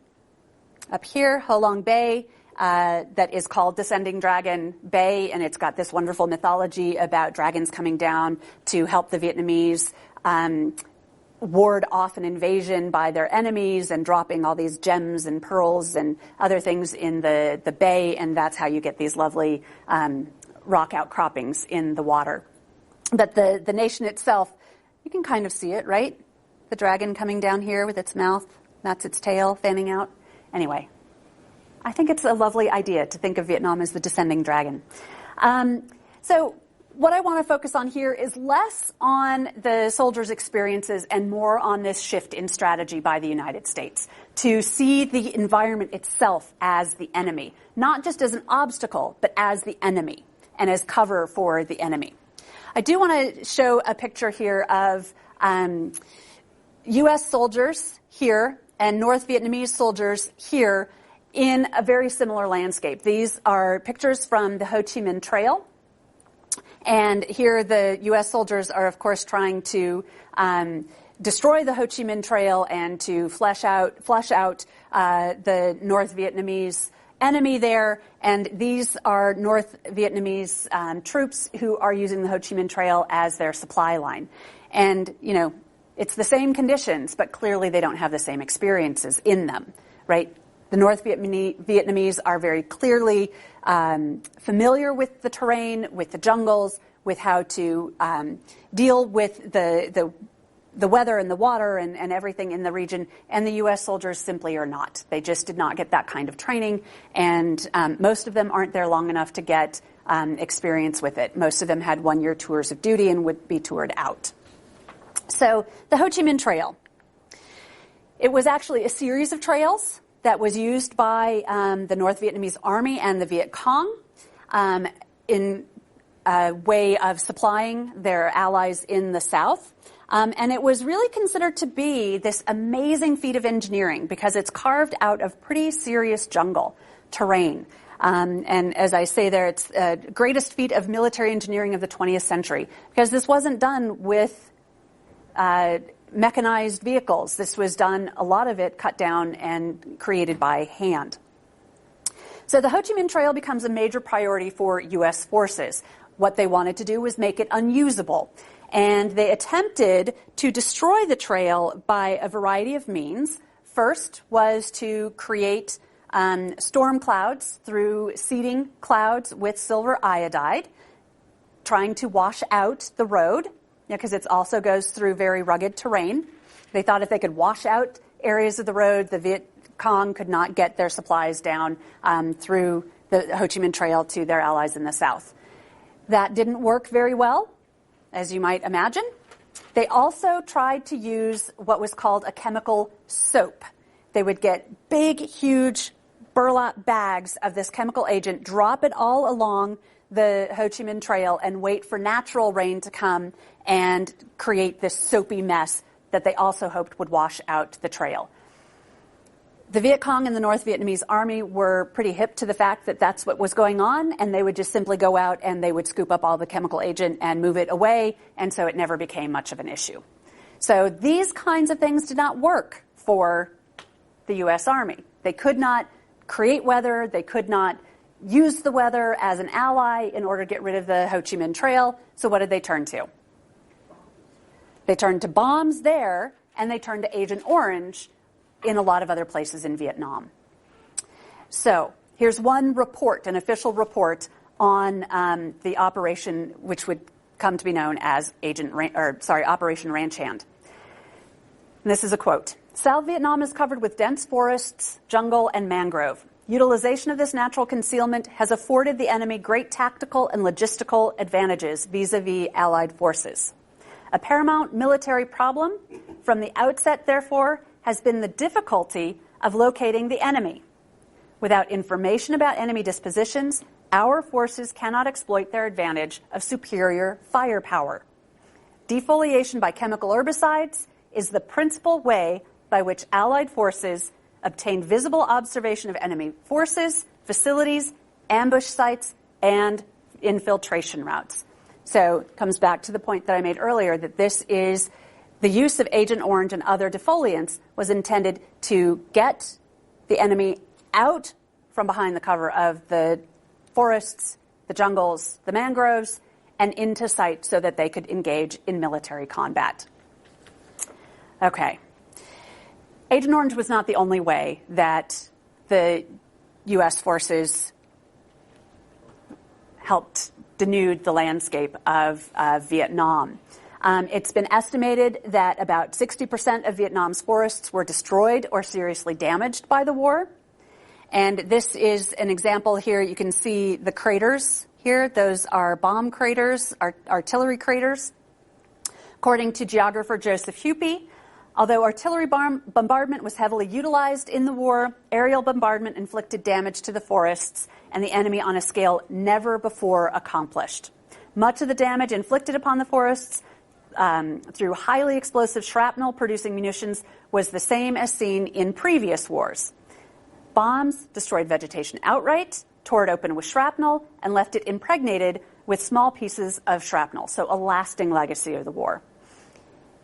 up here, Ho Long Bay, that is called Descending Dragon Bay, and it's got this wonderful mythology about dragons coming down to help the Vietnamese ward off an invasion by their enemies and dropping all these gems and pearls and other things in the bay, and that's how you get these lovely rock outcroppings in the water. But the nation itself, you can kind of see it, right? The dragon coming down here with its mouth, that's its tail fanning out. Anyway, I think it's a lovely idea to think of Vietnam as the descending dragon. So what I want to focus on here is less on the soldiers' experiences and more on this shift in strategy by the United States to see the environment itself as the enemy, not just as an obstacle, but as the enemy and as cover for the enemy. I do want to show a picture here of U.S. soldiers here and North Vietnamese soldiers here in a very similar landscape. These are pictures from the Ho Chi Minh Trail. And here the U.S. soldiers are, of course, trying to destroy the Ho Chi Minh Trail and to flush out the North Vietnamese enemy there. And these are North Vietnamese troops who are using the Ho Chi Minh Trail as their supply line. And, you know, it's the same conditions, but clearly they don't have the same experiences in them, right? The North Vietnamese are very clearly familiar with the terrain, with the jungles, with how to deal with the weather and the water and everything in the region, and the U.S. soldiers simply are not. They just did not get that kind of training, and most of them aren't there long enough to get experience with it. Most of them had one-year tours of duty and would be toured out. So the Ho Chi Minh Trail. It was actually a series of trails that was used by the North Vietnamese Army and the Viet Cong in a way of supplying their allies in the South. And it was really considered to be this amazing feat of engineering because it's carved out of pretty serious jungle terrain. And as I say there, it's the greatest feat of military engineering of the 20th century because this wasn't done with mechanized vehicles. This was done, a lot of it cut down and created by hand. So the Ho Chi Minh Trail becomes a major priority for U.S. forces. What they wanted to do was make it unusable. And they attempted to destroy the trail by a variety of means. First was to create storm clouds through seeding clouds with silver iodide, trying to wash out the road, because it also goes through very rugged terrain. They thought if they could wash out areas of the road, the Viet Cong could not get their supplies down through the Ho Chi Minh Trail to their allies in the South. That didn't work very well, as you might imagine. They also tried to use what was called a chemical soap. They would get big, huge burlap bags of this chemical agent, drop it all along the Ho Chi Minh Trail, and wait for natural rain to come and create this soapy mess that they also hoped would wash out the trail. The Viet Cong and the North Vietnamese Army were pretty hip to the fact that that's what was going on, and they would just simply go out and they would scoop up all the chemical agent and move it away, and so it never became much of an issue. So these kinds of things did not work for the U.S. Army. They could not create weather, they could not use the weather as an ally in order to get rid of the Ho Chi Minh Trail, so what did they turn to? They turned to bombs there, and they turned to Agent Orange in a lot of other places in Vietnam. So Here's one report, an official report on the operation, which would come to be known as Operation Ranch Hand. And this is a quote. South Vietnam is covered with dense forests, jungle, and mangrove. Utilization of this natural concealment has afforded the enemy great tactical and logistical advantages vis-a-vis Allied forces. A paramount military problem from the outset, therefore, has been the difficulty of locating the enemy. Without information about enemy dispositions, our forces cannot exploit their advantage of superior firepower. Defoliation by chemical herbicides is the principal way by which Allied forces obtain visible observation of enemy forces, facilities, ambush sites, and infiltration routes. So it comes back to the point that I made earlier that this is the use of Agent Orange and other defoliants was intended to get the enemy out from behind the cover of the forests, the jungles, the mangroves, and into sight so that they could engage in military combat. Okay. Agent Orange was not the only way that the U.S. forces helped denude the landscape of Vietnam. It's been estimated that about 60% of Vietnam's forests were destroyed or seriously damaged by the war. And this is an example here. You can see the craters here. Those are bomb craters, artillery craters. According to geographer Joseph Hupy, although artillery bombardment was heavily utilized in the war, aerial bombardment inflicted damage to the forests and the enemy on a scale never before accomplished. Much of the damage inflicted upon the forests through highly explosive shrapnel-producing munitions was the same as seen in previous wars. Bombs destroyed vegetation outright, tore it open with shrapnel, and left it impregnated with small pieces of shrapnel, so a lasting legacy of the war.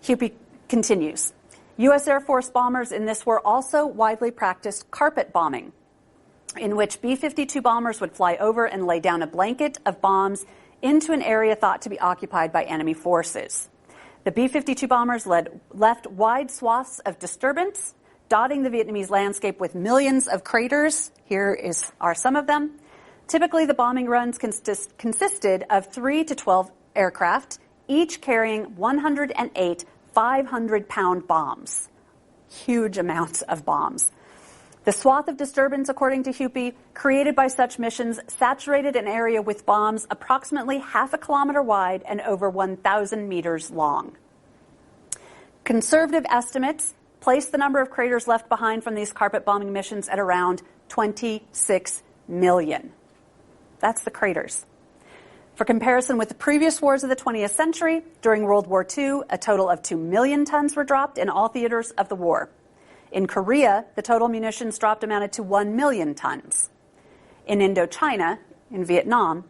Hupy continues. U.S. Air Force bombers in this war also widely practiced carpet bombing, in which B-52 bombers would fly over and lay down a blanket of bombs into an area thought to be occupied by enemy forces. The B-52 bombers left wide swaths of disturbance, dotting the Vietnamese landscape with millions of craters. Here are some of them. Typically, the bombing runs consisted of 3 to 12 aircraft, each carrying 108 500-pound bombs. Huge amounts of bombs. The swath of disturbance, according to Hupy, created by such missions saturated an area with bombs approximately half a kilometer wide and over 1,000 meters long. Conservative estimates place the number of craters left behind from these carpet bombing missions at around 26 million. That's the craters. For comparison with the previous wars of the 20th century, during World War II, a total of 2 million tons were dropped in all theaters of the war. In Korea, the total munitions dropped amounted to 1 million tons. In Indochina, in Vietnam,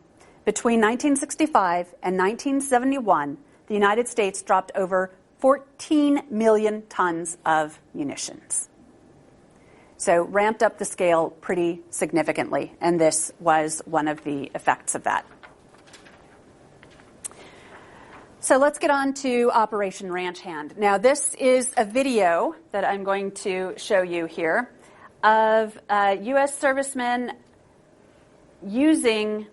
between 1965 and 1971, the United States dropped over 14 million tons of munitions. So ramped up the scale pretty significantly, and this was one of the effects of that. So let's get on to Operation Ranch Hand. Now, this is a video that I'm going to show you here of U.S. servicemen using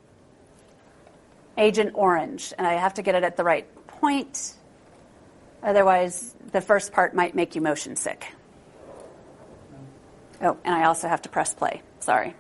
Agent Orange. And I have to get it at the right point. Otherwise, the first part might make you motion sick. Oh, and I also have to press play. Sorry.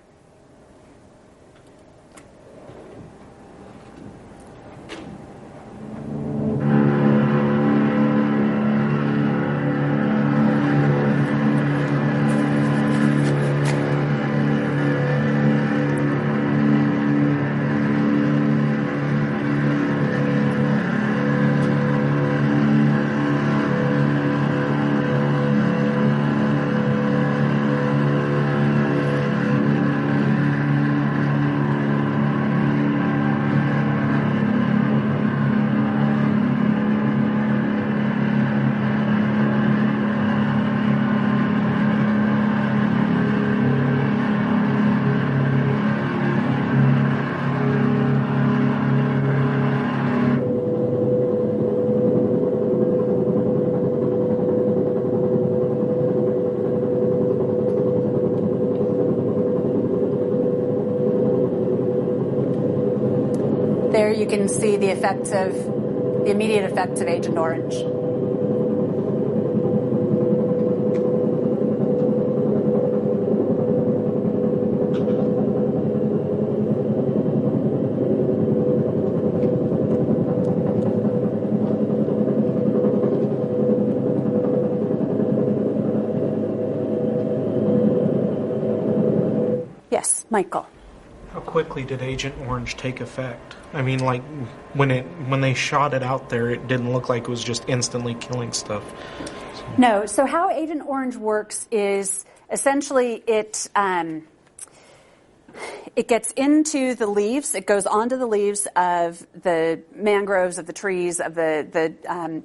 there you can see the immediate effects of Agent Orange. Yes, Michael. How quickly did Agent Orange take effect? I mean, like, when they shot it out there, it didn't look like it was just instantly killing stuff. No. So how Agent Orange works is essentially it gets into the leaves. It goes onto the leaves of the mangroves, of the trees, of the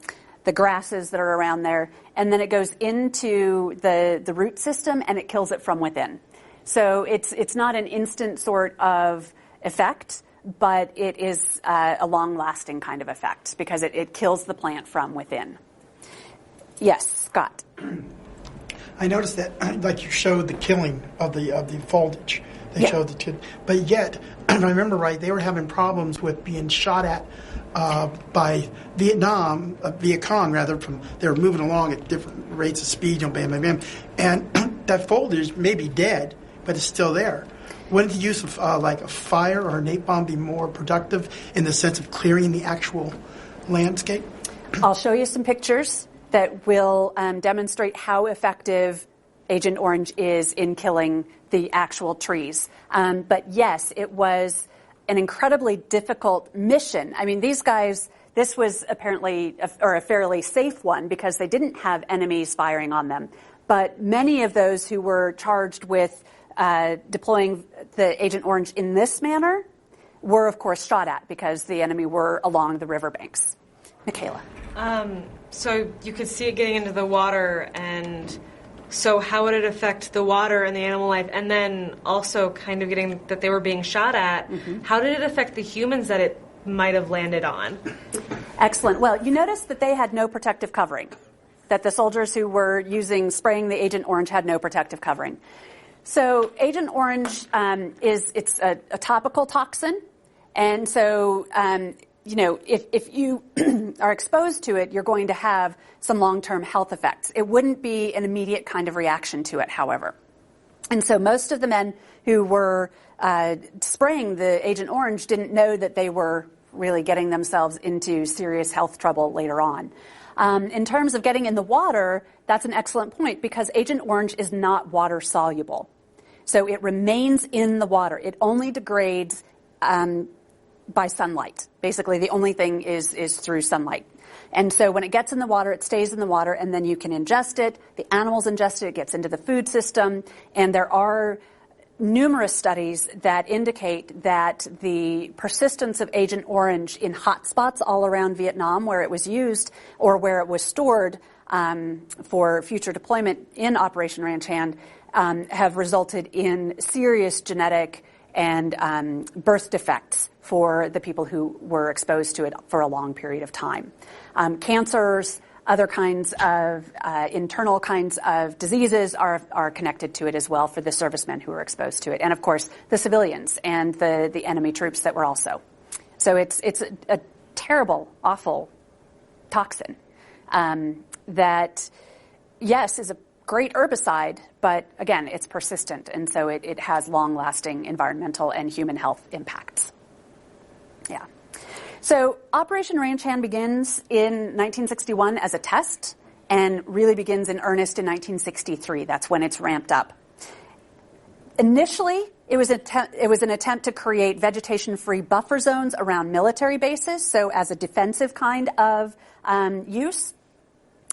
grasses that are around there, and then it goes into the root system and it kills it from within. So it's not an instant sort of effect, but it is a long-lasting kind of effect because it kills the plant from within. Yes, Scott. I noticed that, like you showed the killing of the foliage. They showed the two, but yet, if I remember right, they were having problems with being shot at by Viet Cong rather. They were moving along at different rates of speed, bam, bam, bam, and that foliage may be dead, but it's still there. Wouldn't the use of like a fire or a napalm be more productive in the sense of clearing the actual landscape? I'll show you some pictures that will demonstrate how effective Agent Orange is in killing the actual trees. But yes, it was an incredibly difficult mission. I mean, these guys, this was apparently a fairly safe one because they didn't have enemies firing on them. But many of those who were charged with deploying the Agent Orange in this manner were, of course, shot at because the enemy were along the riverbanks. Michaela. So you could see it getting into the water, and so how would it affect the water and the animal life? And then also kind of getting that they were being shot at, how did it affect the humans that it might have landed on? Excellent. Well, you notice that they had no protective covering, that the soldiers who were spraying the Agent Orange had no protective covering. So Agent Orange it's a topical toxin, and so if you are exposed to it, you're going to have some long-term health effects. It wouldn't be an immediate kind of reaction to it, however. And so most of the men who were spraying the Agent Orange didn't know that they were really getting themselves into serious health trouble later on. In terms of getting in the water, that's an excellent point because Agent Orange is not water soluble. So it remains in the water. It only degrades by sunlight. Basically, the only thing is through sunlight. And so when it gets in the water, it stays in the water, and then you can ingest it. The animals ingest it. It gets into the food system. And there are numerous studies that indicate that the persistence of Agent Orange in hot spots all around Vietnam where it was used or where it was stored for future deployment in Operation Ranch Hand have resulted in serious genetic and birth defects for the people who were exposed to it for a long period of time. Cancers, other kinds of internal kinds of diseases are connected to it as well for the servicemen who were exposed to it. And, of course, the civilians and the enemy troops that were also. So it's a terrible, awful toxin that, yes, is a great herbicide, but, again, it's persistent. And so it has long-lasting environmental and human health impacts. Yeah. So Operation Ranch Hand begins in 1961 as a test and really begins in earnest in 1963. That's when it's ramped up. Initially, it was an attempt to create vegetation-free buffer zones around military bases, so as a defensive kind of use,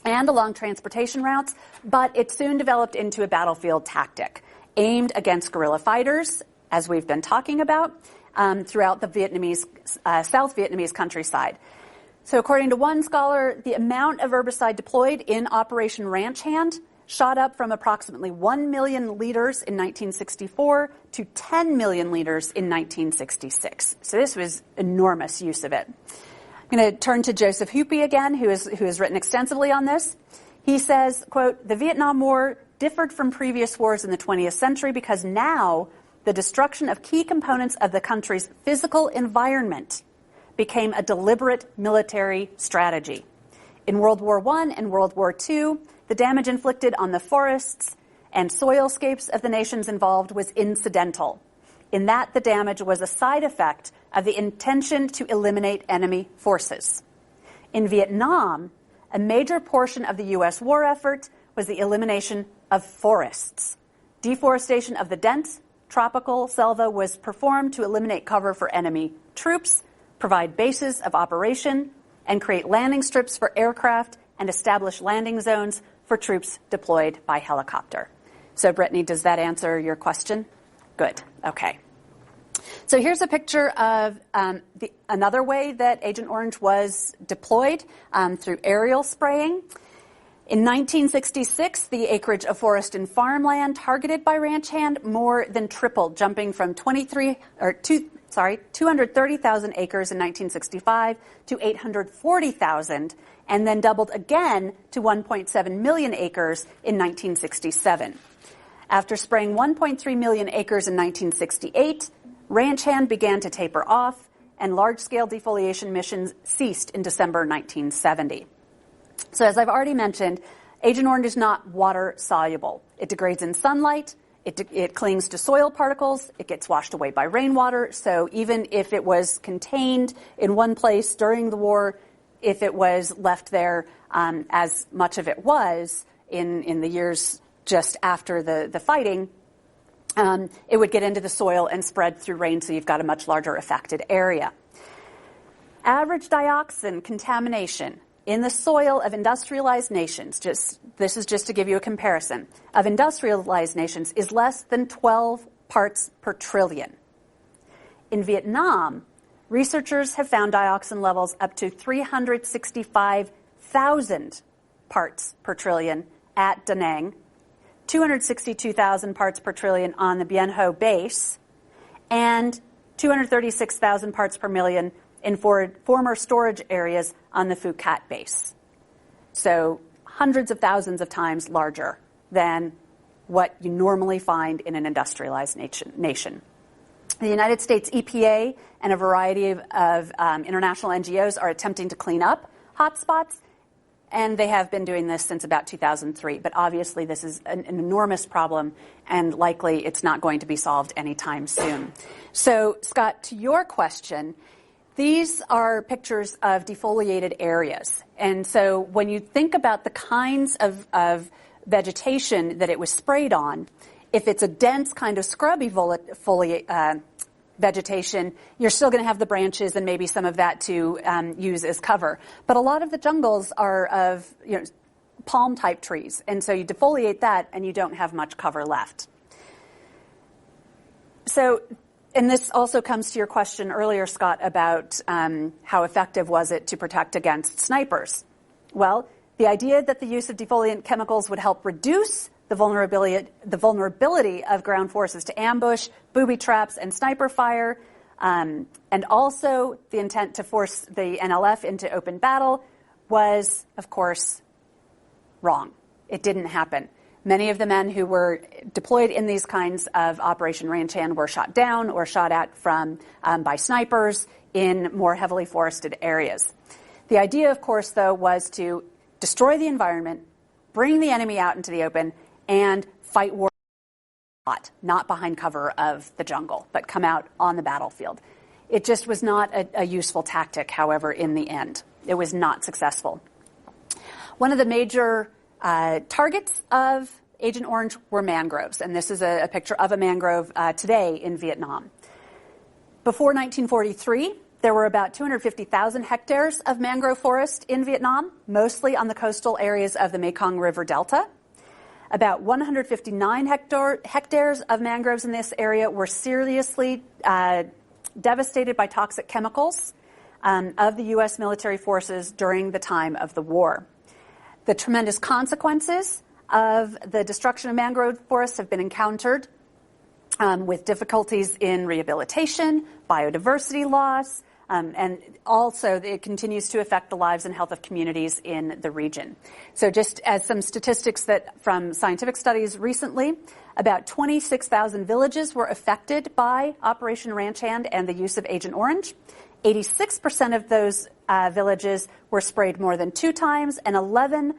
and along transportation routes, but it soon developed into a battlefield tactic aimed against guerrilla fighters, as we've been talking about, throughout the South Vietnamese countryside. So according to one scholar, the amount of herbicide deployed in Operation Ranch Hand shot up from approximately 1 million liters in 1964 to 10 million liters in 1966. So this was enormous use of it. I'm going to turn to Joseph Hoopy again, who has written extensively on this. He says, quote, "The Vietnam War differed from previous wars in the 20th century because now the destruction of key components of the country's physical environment became a deliberate military strategy. In World War I and World War II, the damage inflicted on the forests and soilscapes of the nations involved was incidental, in that the damage was a side effect of the intention to eliminate enemy forces. In Vietnam, a major portion of the U.S. war effort was the elimination of forests. Deforestation of the dense tropical selva was performed to eliminate cover for enemy troops, provide bases of operation, and create landing strips for aircraft and establish landing zones for troops deployed by helicopter. So, Brittany, does that answer your question? Good. Okay. So here's a picture of another way that Agent Orange was deployed through aerial spraying. In 1966, the acreage of forest and farmland targeted by ranch hand more than tripled, jumping from 230,000 acres in 1965 to 840,000, and then doubled again to 1.7 million acres in 1967. After spraying 1.3 million acres in 1968, ranch hand began to taper off, and large-scale defoliation missions ceased in December 1970. So as I've already mentioned, Agent Orange is not water-soluble. It degrades in sunlight, it clings to soil particles, it gets washed away by rainwater, so even if it was contained in one place during the war, if it was left there, as much of it was in the years just after the fighting, it would get into the soil and spread through rain, so you've got a much larger affected area. Average dioxin contamination in the soil of industrialized nations, this is just to give you a comparison, of industrialized nations is less than 12 parts per trillion. In Vietnam, researchers have found dioxin levels up to 365,000 parts per trillion at Da Nang, 262,000 parts per trillion on the Bien Ho base, and 236,000 parts per million in former storage areas on the Phu Cat base. So hundreds of thousands of times larger than what you normally find in an industrialized nation. The United States EPA and a variety of international NGOs are attempting to clean up hotspots, and they have been doing this since about 2003. But obviously this is an enormous problem, and likely it's not going to be solved anytime soon. So, Scott, to your question, these are pictures of defoliated areas. And so when you think about the kinds of vegetation that it was sprayed on, if it's a dense kind of scrubby vegetation, you're still going to have the branches and maybe some of that to use as cover. But a lot of the jungles are of palm-type trees, and so you defoliate that and you don't have much cover left. So, and this also comes to your question earlier, Scott, about how effective was it to protect against snipers. Well, the idea that the use of defoliant chemicals would help reduce the vulnerability of ground forces to ambush, booby traps, and sniper fire, and also the intent to force the NLF into open battle was, of course, wrong. It didn't happen. Many of the men who were deployed in these kinds of Operation Ranch Hand were shot down or shot at by snipers in more heavily forested areas. The idea, of course, though, was to destroy the environment, bring the enemy out into the open, and fight war not behind cover of the jungle, but come out on the battlefield. It just was not a useful tactic, however, in the end. It was not successful. One of the major targets of Agent Orange were mangroves, and this is a picture of a mangrove today in Vietnam. Before 1943, there were about 250,000 hectares of mangrove forest in Vietnam, mostly on the coastal areas of the Mekong River Delta. About 159 hectares of mangroves in this area were seriously devastated by toxic chemicals of the U.S. military forces during the time of the war. The tremendous consequences of the destruction of mangrove forests have been encountered with difficulties in rehabilitation, biodiversity loss, and also it continues to affect the lives and health of communities in the region. So just as some statistics from scientific studies recently, about 26,000 villages were affected by Operation Ranch Hand and the use of Agent Orange. 86% of those villages were sprayed more than 2 times, and 11%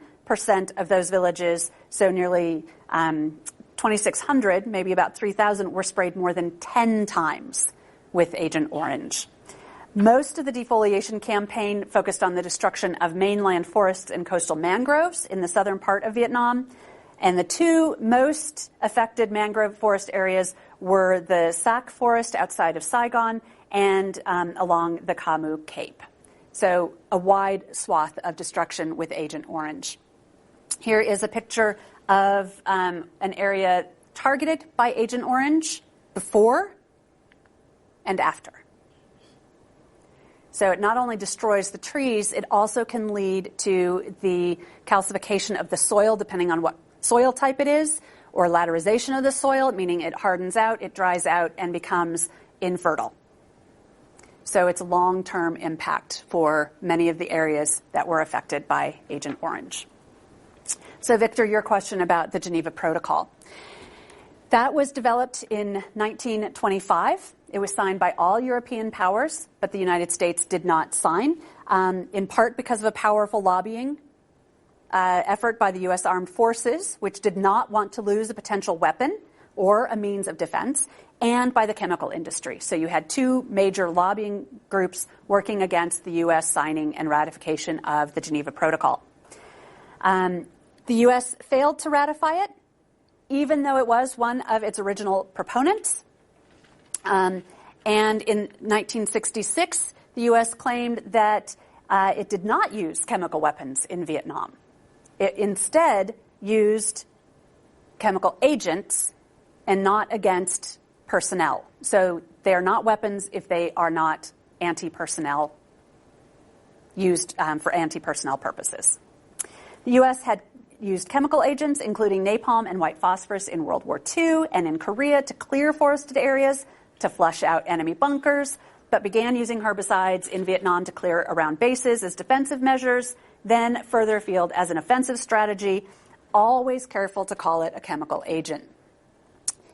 of those villages, so nearly 2,600, maybe about 3,000, were sprayed more than 10 times with Agent Orange. Most of the defoliation campaign focused on the destruction of mainland forests and coastal mangroves in the southern part of Vietnam. And the 2 most affected mangrove forest areas were the Sac Forest outside of Saigon and along the Camu Cape. So a wide swath of destruction with Agent Orange. Here is a picture of an area targeted by Agent Orange before and after. So it not only destroys the trees, it also can lead to the calcification of the soil, depending on what soil type it is, or laterization of the soil, meaning it hardens out, it dries out, and becomes infertile. So it's a long-term impact for many of the areas that were affected by Agent Orange. So Victor, your question about the Geneva Protocol. That was developed in 1925. It was signed by all European powers, but the United States did not sign, in part because of a powerful lobbying effort by the U.S. Armed Forces, which did not want to lose a potential weapon or a means of defense, and by the chemical industry. So you had 2 major lobbying groups working against the U.S. signing and ratification of the Geneva Protocol. The U.S. failed to ratify it, even though it was one of its original proponents. And in 1966, the U.S. claimed that it did not use chemical weapons in Vietnam. It instead used chemical agents and not against personnel. So they are not weapons if they are not anti-personnel, used for anti-personnel purposes. The U.S. had used chemical agents, including napalm and white phosphorus, in World War II and in Korea to clear forested areas, to flush out enemy bunkers, but began using herbicides in Vietnam to clear around bases as defensive measures, then further afield as an offensive strategy, always careful to call it a chemical agent.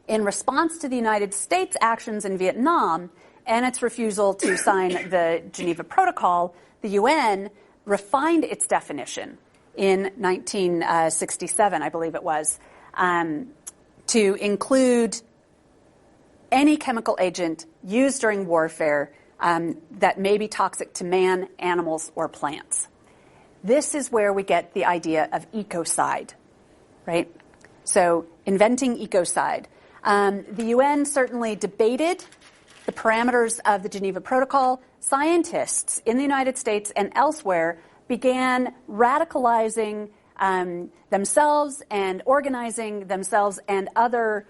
In response to the United States' actions in Vietnam and its refusal to sign the Geneva Protocol, the UN refined its definition in 1967, I believe it was, to include any chemical agent used during warfare that may be toxic to man, animals, or plants. This is where we get the idea of ecocide, right? So inventing ecocide. The UN certainly debated the parameters of the Geneva Protocol. Scientists in the United States and elsewhere began radicalizing themselves and organizing themselves and other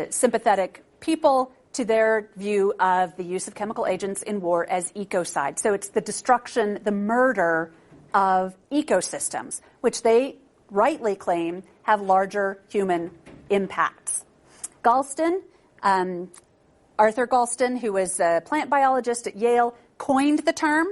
sympathetic people to their view of the use of chemical agents in war as ecocide. So it's the destruction, the murder of ecosystems, which they rightly claim have larger human impacts. Galston, Arthur Galston, who was a plant biologist at Yale, coined the term,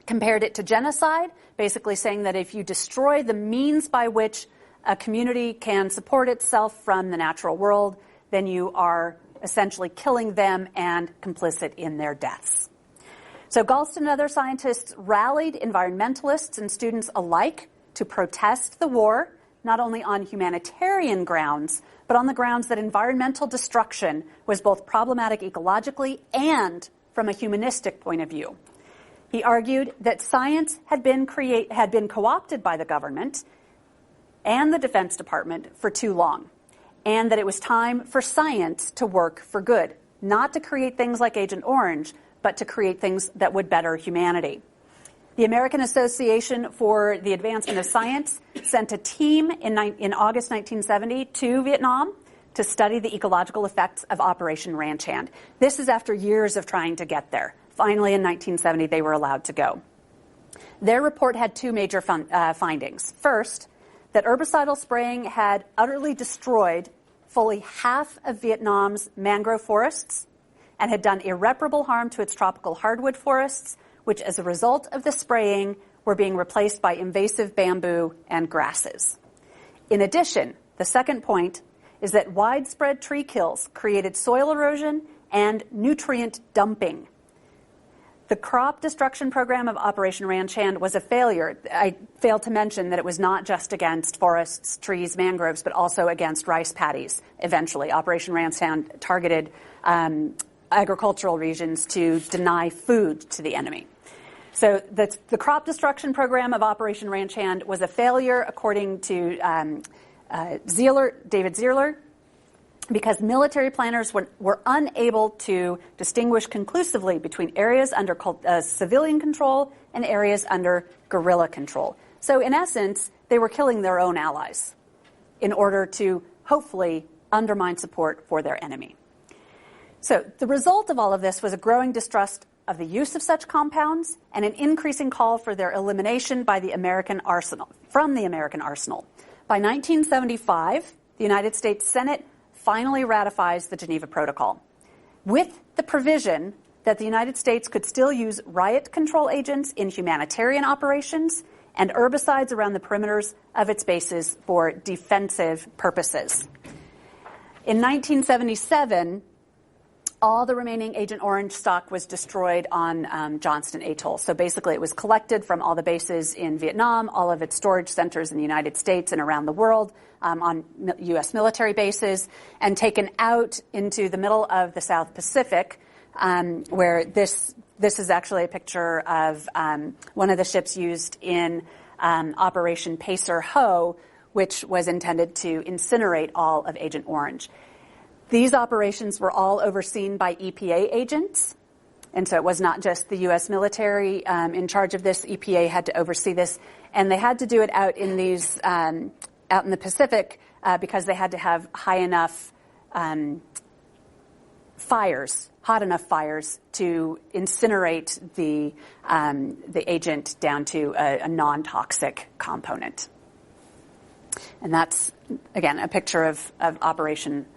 compared it to genocide, basically saying that if you destroy the means by which a community can support itself from the natural world, then you are essentially killing them and complicit in their deaths. So Galston and other scientists rallied environmentalists and students alike to protest the war, not only on humanitarian grounds, but on the grounds that environmental destruction was both problematic ecologically and from a humanistic point of view. He argued that science had been co-opted by the government and the Defense Department for too long, and that it was time for science to work for good, not to create things like Agent Orange, but to create things that would better humanity. The American Association for the Advancement of Science sent a team in August 1970 to Vietnam to study the ecological effects of Operation Ranch Hand. This is after years of trying to get there. Finally, in 1970, they were allowed to go. Their report had two major findings. First, that herbicidal spraying had utterly destroyed fully half of Vietnam's mangrove forests and had done irreparable harm to its tropical hardwood forests, which as a result of the spraying were being replaced by invasive bamboo and grasses. In addition, the second point is that widespread tree kills created soil erosion and nutrient dumping. The crop destruction program of Operation Ranch Hand was a failure. I failed to mention that it was not just against forests, trees, mangroves, but also against rice paddies. Eventually, Operation Ranch Hand targeted agricultural regions to deny food to the enemy. So the crop destruction program of Operation Ranch Hand was a failure, according to David Zierler, because military planners were unable to distinguish conclusively between areas under civilian control and areas under guerrilla control. So in essence, they were killing their own allies in order to hopefully undermine support for their enemy. So the result of all of this was a growing distrust of the use of such compounds and an increasing call for their elimination by the American arsenal, from the American arsenal. By 1975, the United States Senate finally ratifies the Geneva Protocol, with the provision that the United States could still use riot control agents in humanitarian operations and herbicides around the perimeters of its bases for defensive purposes. In 1977, all the remaining Agent Orange stock was destroyed on Johnston Atoll. So basically it was collected from all the bases in Vietnam, all of its storage centers in the United States and around the world, on U.S. military bases, and taken out into the middle of the South Pacific, where this is actually a picture of one of the ships used in Operation Pacer Ho, which was intended to incinerate all of Agent Orange. These operations were all overseen by EPA agents, and so it was not just the U.S. military in charge of this. EPA had to oversee this, and they had to do it out in these out in the Pacific because they had to have hot enough fires to incinerate the agent down to a non-toxic component. And that's, again, a picture of Operation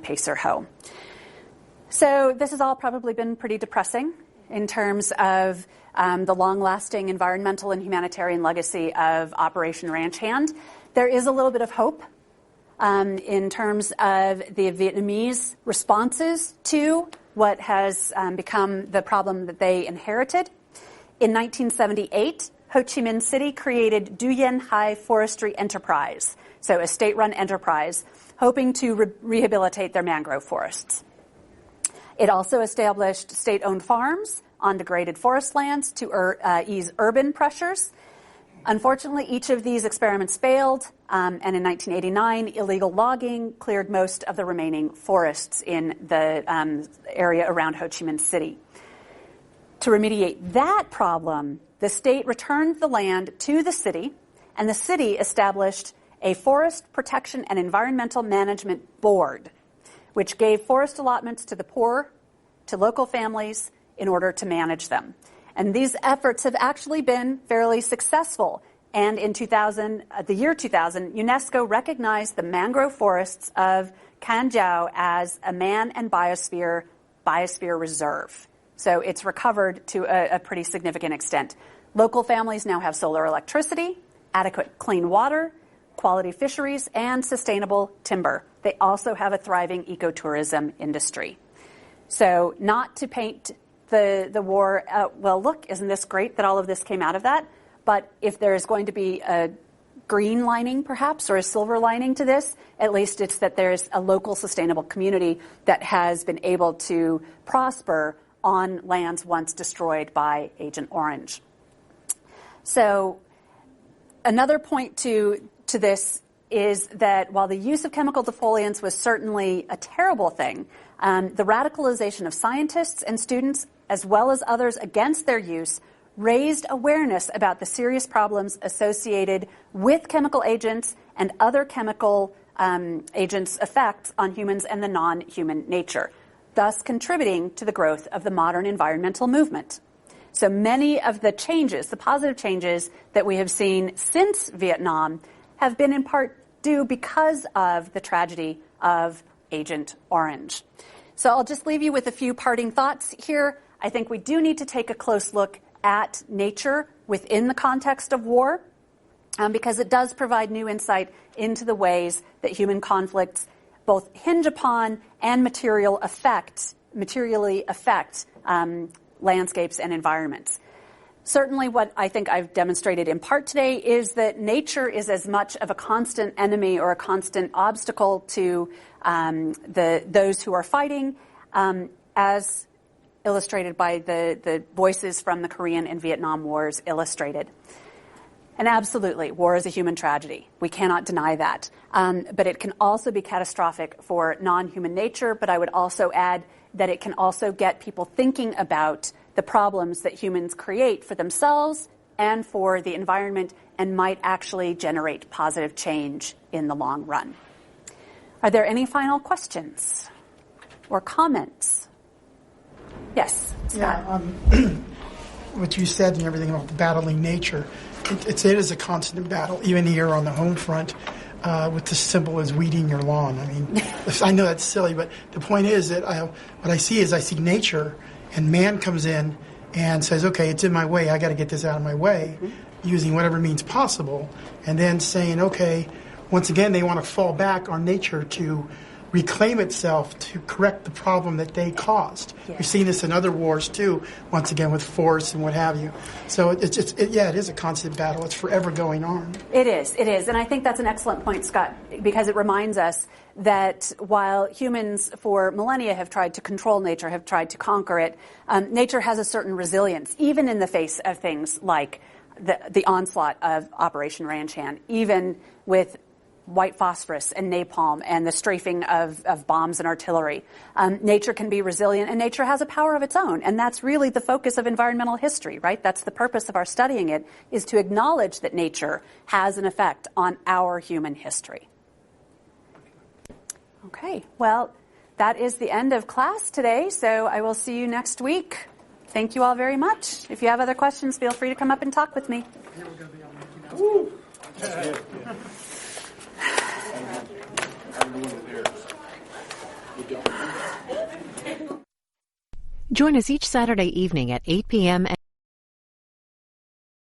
Pacer Ho. So this has all probably been pretty depressing in terms of the long-lasting environmental and humanitarian legacy of Operation Ranch Hand. There is a little bit of hope in terms of the Vietnamese responses to what has become the problem that they inherited. In 1978, Ho Chi Minh City created Du Yen Hai Forestry Enterprise, so a state-run enterprise, hoping to rehabilitate their mangrove forests. It also established state-owned farms on degraded forest lands to ease urban pressures. Unfortunately, each of these experiments failed, and in 1989, illegal logging cleared most of the remaining forests in the area around Ho Chi Minh City. To remediate that problem, the state returned the land to the city, and the city established a Forest Protection and Environmental Management Board, which gave forest allotments to the poor, to local families, in order to manage them. And these efforts have actually been fairly successful. And in the year 2000, UNESCO recognized the mangrove forests of Can Giao as a man and biosphere reserve. So it's recovered to a pretty significant extent. Local families now have solar electricity, adequate clean water, quality fisheries, and sustainable timber. They also have a thriving ecotourism industry. So not to paint the war, well, look, isn't this great that all of this came out of that? But if there is going to be a green lining, perhaps, or a silver lining to this, at least it's that there's a local sustainable community that has been able to prosper on lands once destroyed by Agent Orange. So another point to this is that while the use of chemical defoliants was certainly a terrible thing, the radicalization of scientists and students, as well as others against their use, raised awareness about the serious problems associated with chemical agents and other chemical agents' effects on humans and the non-human nature, thus contributing to the growth of the modern environmental movement. So many of the changes, the positive changes that we have seen since Vietnam, have been in part due because of the tragedy of Agent Orange. So I'll just leave you with a few parting thoughts here. I think we do need to take a close look at nature within the context of war, because it does provide new insight into the ways that human conflicts both hinge upon and materially affect landscapes and environments. Certainly what I think I've demonstrated in part today is that nature is as much of a constant enemy or a constant obstacle to those who are fighting as illustrated by the voices from the Korean and Vietnam Wars illustrated. And absolutely, war is a human tragedy. We cannot deny that. But it can also be catastrophic for non-human nature, but I would also add that it can also get people thinking about the problems that humans create for themselves and for the environment and might actually generate positive change in the long run. Are there any final questions or comments? Yes, Scott. Yeah, what you said and everything about the battling nature, it is a constant battle, even here on the home front, with as simple as weeding your lawn. I mean, I know that's silly, but the point is that what I see nature, and man comes in and says, okay, it's in my way, I got to get this out of my way, using whatever means possible, and then saying, okay, once again, they want to fall back on nature to reclaim itself to correct the problem that they caused. Yeah. We've seen this in other wars too, once again with force and what have you. So it is a constant battle. It's forever going on. It is, and I think that's an excellent point, Scott, because it reminds us that while humans for millennia have tried to control nature, have tried to conquer it, nature has a certain resilience, even in the face of things like the onslaught of Operation Ranch Hand, even with white phosphorus and napalm and the strafing of bombs and artillery. Nature can be resilient, and nature has a power of its own, and that's really the focus of environmental history, right? That's the purpose of our studying it, is to acknowledge that nature has an effect on our human history. Okay, well, that is the end of class today, so I will see you next week. Thank you all very much. If you have other questions, feel free to come up and talk with me. Join us each Saturday evening at 8 p.m.